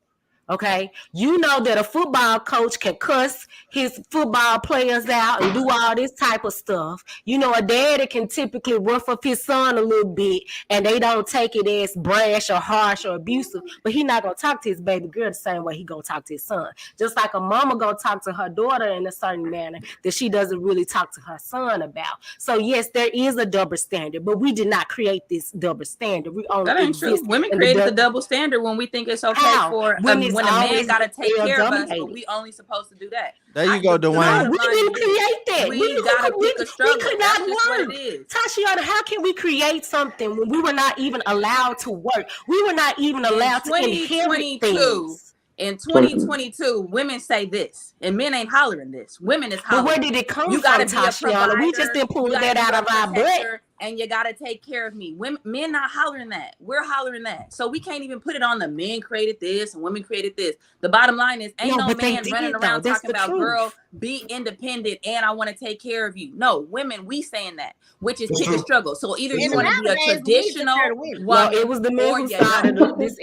Okay, you know that a football coach can cuss his football players out and do all this type of stuff. You know, a daddy can typically rough up his son a little bit and they don't take it as brash or harsh or abusive, but he not gonna talk to his baby girl the same way he gonna talk to his son. Just like a mama gonna talk to her daughter in a certain manner that she doesn't really talk to her son about. So yes, there is a double standard, but we did not create this double standard. We only that ain't true. Women created the double standard when we think it's okay for when a man got to take care of us, but we only supposed to do that. There you go, Dwayne. No, we didn't create that. We got to pick a struggle. We could not work. Tashiana, how can we create something when we were not even allowed to work? We were not even allowed to inherit things. In 2022, women say this, and men ain't hollering this. Women is hollering. But where did it come from, Tashiana? We just didn't pull that out of our butt. And you got to take care of me. Men not hollering that. We're hollering that. So we can't even put it on the men created this and women created this. The bottom line is ain't no man running around talking about, "Girl, be independent and I want to take care of you." No, women, we saying that, which is pick a struggle. So either you want to be a traditional well, it was the men who started this.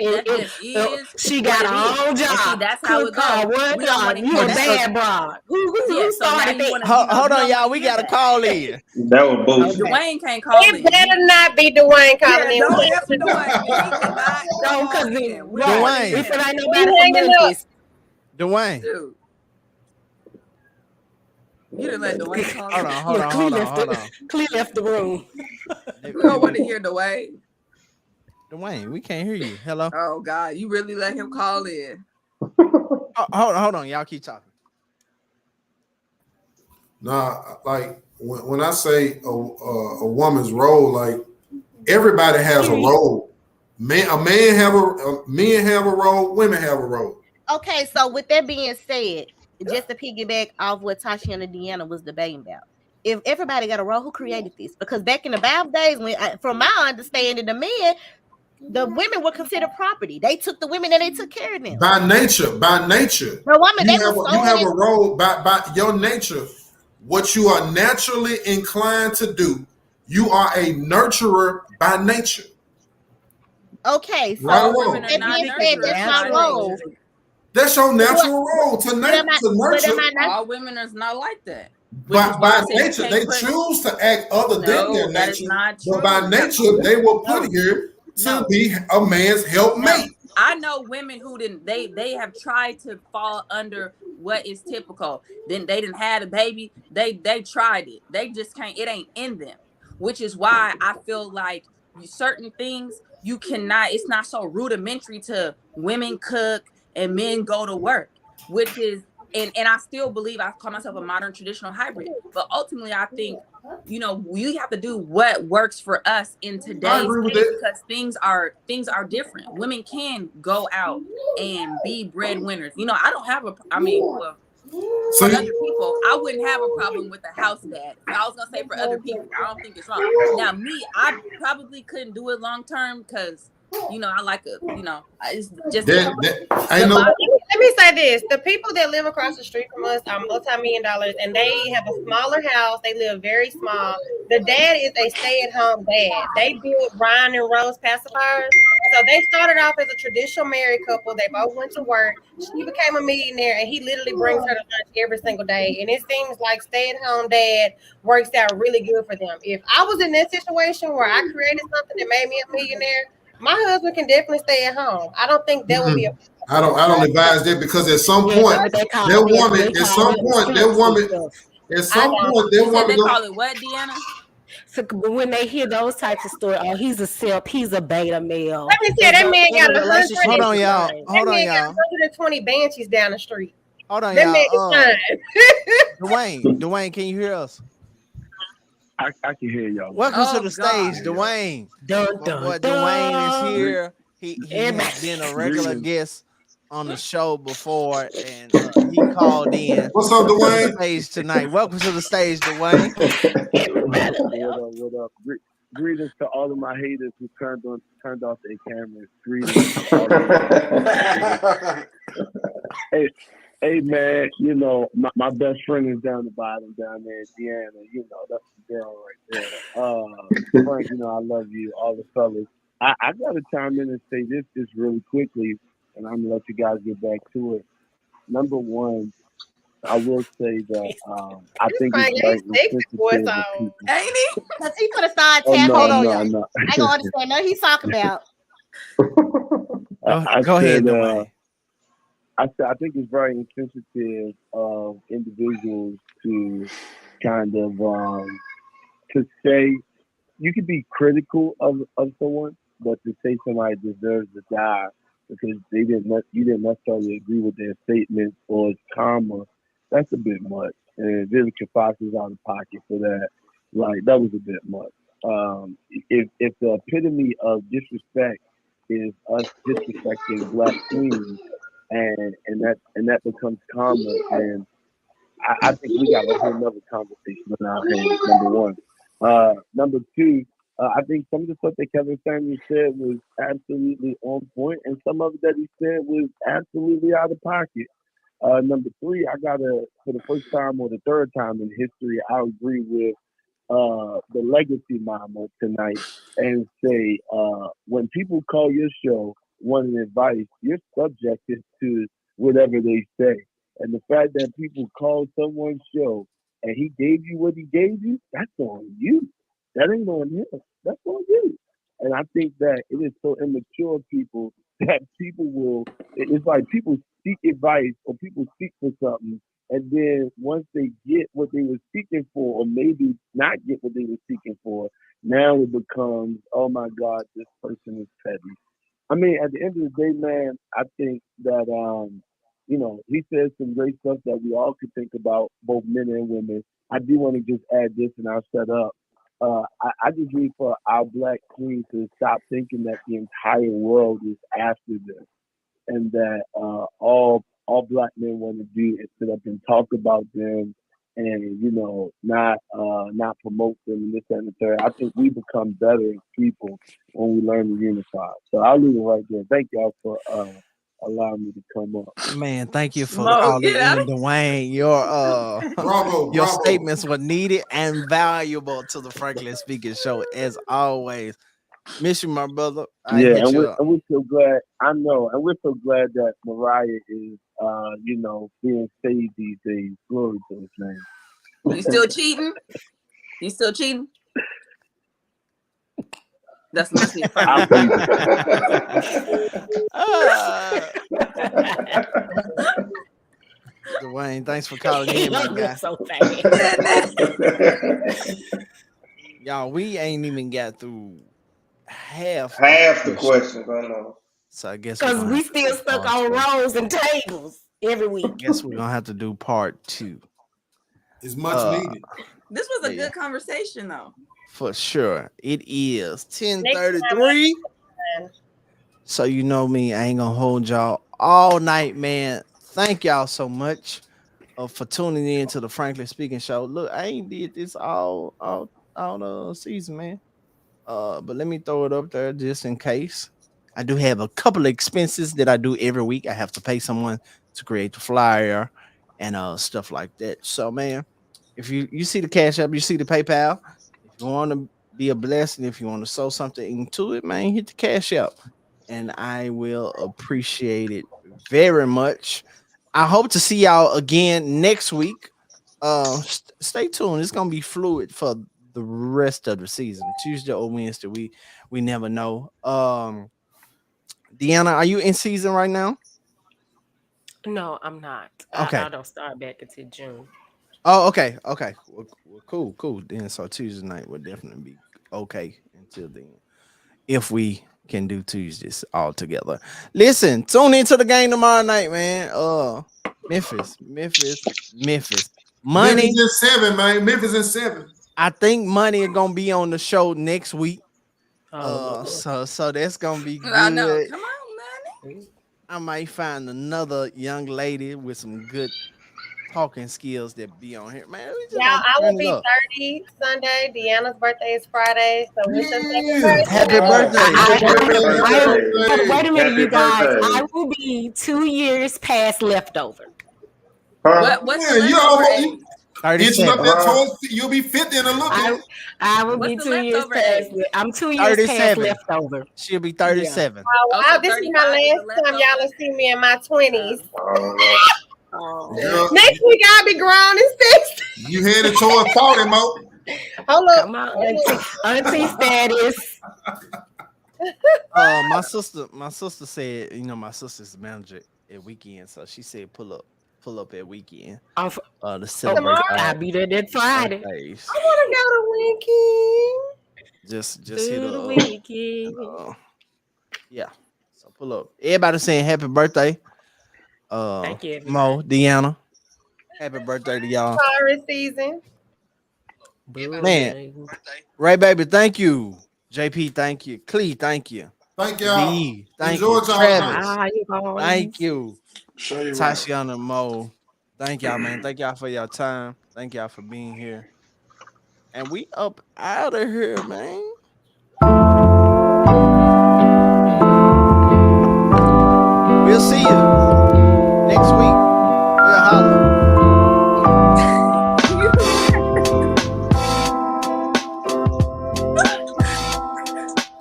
She got her own job. See, that's how it goes. You a bad broad. Who started that? Hold on, y'all. We got a call in. That was bullshit. Dwayne can't call in. It better not be Dwayne calling in. Don't answer Dwayne. No, because Dwayne. If it ain't nobody from Memphis. Dwayne. Dude. You didn't let Dwayne call in. Hold on. Clee left the room. We don't want to hear Dwayne. Dwayne, we can't hear you. Hello? Oh, God. You really let him call in. Hold on. Y'all keep talking. Nah, like when I say a woman's role, like everybody has a role. Men have a role. Women have a role. Okay, so with that being said, just to piggyback off what Tasha and Deanna was debating about, if everybody got a role, who created this? Because back in the Bible days, when from my understanding, the men The women were considered property. They took the women and they took care of them. By nature. The woman, You have a role by your nature. What you are naturally inclined to do, you are a nurturer by nature. Okay, so Right that being said, that's my role. That's your natural role to nurture. All women are not like that. By nature, they choose to act other than their that is nature. not But true. by nature, they were put here to be a man's helpmate. I know women who didn't. They have tried to fall under what is typical. Then they didn't have a baby. They tried it. They just can't. It ain't in them. Which is why I feel like certain things you cannot. It's not so rudimentary to women cook and men go to work. Which is and I still believe I call myself a modern traditional hybrid. But ultimately, I think we have to do what works for us in today's day because things are different. Women can go out and be breadwinners. I don't have for other people, I wouldn't have a problem with the house dad. I was gonna say for other people, I don't think it's wrong. Now, me, I probably couldn't do it long term because I like it's just. Let me say this: the people that live across the street from us are multi-million dollars, and they have a smaller house. They live very small. The dad is a stay-at-home dad. They built Ryan and Rose pacifiers. So they started off as a traditional married couple. They both went to work. She became a millionaire, and he literally brings her to lunch every single day. And it seems like stay-at-home dad works out really good for them. If I was in that situation where I created something that made me a millionaire, my husband can definitely stay at home. I don't think that would be a I don't advise that because at some point they call it what, Deanna? So when they hear those types of stories, oh, he's a simp, he's a beta male. Let me tell that man got 100. Hold on, y'all. Got 120 banshees down the street. Hold on, that y'all. Man is Dwayne, can you hear us? I can hear y'all. Welcome to the stage, Dwayne. Dwayne is here. He has been a regular guest on the show before, and he called in. What's up, Dwayne? Stage tonight. Welcome to the stage, Dwayne. What up? Greetings to all of my haters who turned off their cameras. Greetings to all of my Hey man, my best friend is down the bottom down there, Deanna. That's the girl right there. Frank, I love you, all the fellas. I gotta chime in and say this just really quickly, and I'm gonna let you guys get back to it. Number one, I will say that I think it's very insensitive. Ain't he? Because he could have started tapping. No. I don't understand what he's talking about. Go ahead, Dwayne. I think it's very insensitive of individuals to kind of to say you could be critical of someone, but to say somebody deserves to die because you didn't necessarily agree with their statements or it's karma, that's a bit much. And Vivica Fox is out of pocket for that. Like that was a bit much. If the epitome of disrespect is us disrespecting Black queens, and that becomes karma, and I think we got a whole nother conversation on our hands. Number one. Number two, I think some of the stuff that Kevin Samuels said was absolutely on point, and some of it that he said was absolutely out of pocket. Number three, I gotta, for the first time or the third time in history, I agree with the legacy mama tonight and say, when people call your show wanting advice, you're subjected to whatever they say. And the fact that people call someone's show and he gave you what he gave you, that's on you. That ain't on him. That's on you. And I think that it is so immature, people, that it's like people seek advice or people seek for something. And then once they get what they were seeking for, or maybe not get what they were seeking for, now it becomes, oh my God, this person is petty. I mean, at the end of the day, man, I think that, he says some great stuff that we all could think about, both men and women. I do want to just add this and I'll shut up. I just need for our Black queens to stop thinking that the entire world is after them and that all Black men want to do is sit up and talk about them and not promote them and this that, and the third. I think we become better as people when we learn to unify. So I'll leave it right there. Thank y'all for allowing me to come up. Man, thank you for Mo, calling get out in, of Dwayne. Your Bravo, your bravo. statements were needed and valuable to the Franklin Speaking Show as always. Miss you, my brother. I Yeah, hit and you up. we're so glad. I know, and we're so glad that Mariah is, being saved these days. Glory to His name. You still cheating? You still cheating? That's must be a I problem. believe Dwayne, thanks for calling in, my You're guy. so fast. Y'all, we ain't even got through half the questions. I know. So I guess Because we still stuck on rows and tables every week. Guess we're gonna have to do part 2. It's much needed. This was a yeah. good conversation, though. For sure. It is 10:33. So you know me, I ain't gonna hold y'all all night, man. Thank y'all so much for tuning in to the Frankly Speaking Show. Look, I ain't did this all season, man. But let me throw it up there just in case. I do have a couple of expenses that I do every week. I have to pay someone to create the flyer and stuff like that. So, man, if you see the Cash App, you see the PayPal. If you want to be a blessing, if you want to sow something into it, man, hit the Cash App, and I will appreciate it very much. I hope to see y'all again next week. Stay tuned. It's gonna be fluid for the rest of the season. Tuesday or Wednesday, we never know. Deanna, are you in season right now? No, I'm not. Okay. I don't start back until June. Oh, okay. Well, cool. Then so Tuesday night will definitely be okay until then. If we can do Tuesdays all together. Listen, tune into the game tomorrow night, man. Memphis. Money. Memphis in 7, man. Memphis in 7. I think Money is gonna be on the show next week. Oh, so that's gonna be good. I know. Come on, Money. I might find another young lady with some good talking skills that be on here, man. Y'all, I will be 30 Sunday. Deanna's birthday is Friday, so wish us happy birthday. Wait a minute, Happy you guys. birthday. I will be 2 years past leftover. What's the leftover age? 37. You'll be 50 in a little bit. I will What's be the 2 years leftover past. age? I'm 2 years 37. past leftover. She'll be 37. Wow, this is my last time y'all will see me in my 20s. Next week I'll be grown and 60. You headed toward 40, Mo. Hold up. Come on, auntie status. My sister said, my sister's the manager at weekend, so she said pull up at weekend. To celebrate. I'll be there that Friday. Birthdays. I want to go to weekend. Just hit the a weekend. yeah. So pull up. Everybody saying happy birthday. Thank you, Mo, Deanna. Happy birthday to y'all. Sorry, season. Man, Ray Baby, thank you. JP, thank you. Clee, thank you. Thank y'all. B, thank Enjoy you. y'all Travis, night. thank you. Show you right. Tashiana, Mo, thank y'all, man. Thank y'all for your time. Thank y'all for being here. And we up out of here, man. We'll see you next week. We'll holler.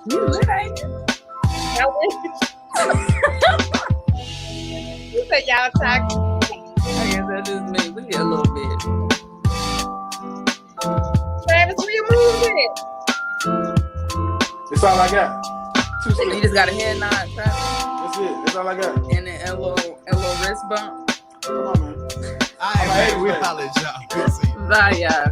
You lit, ain't you? You said y'all talk. I guess that just me. We get a little bit. Travis, where you moving? That's all I got. You just got a head nod, Travis. That's it. That's all I got. And then a little wrist bump. Come on, man. All right, man. We holler at y'all. We'll see you. Bye, y'all.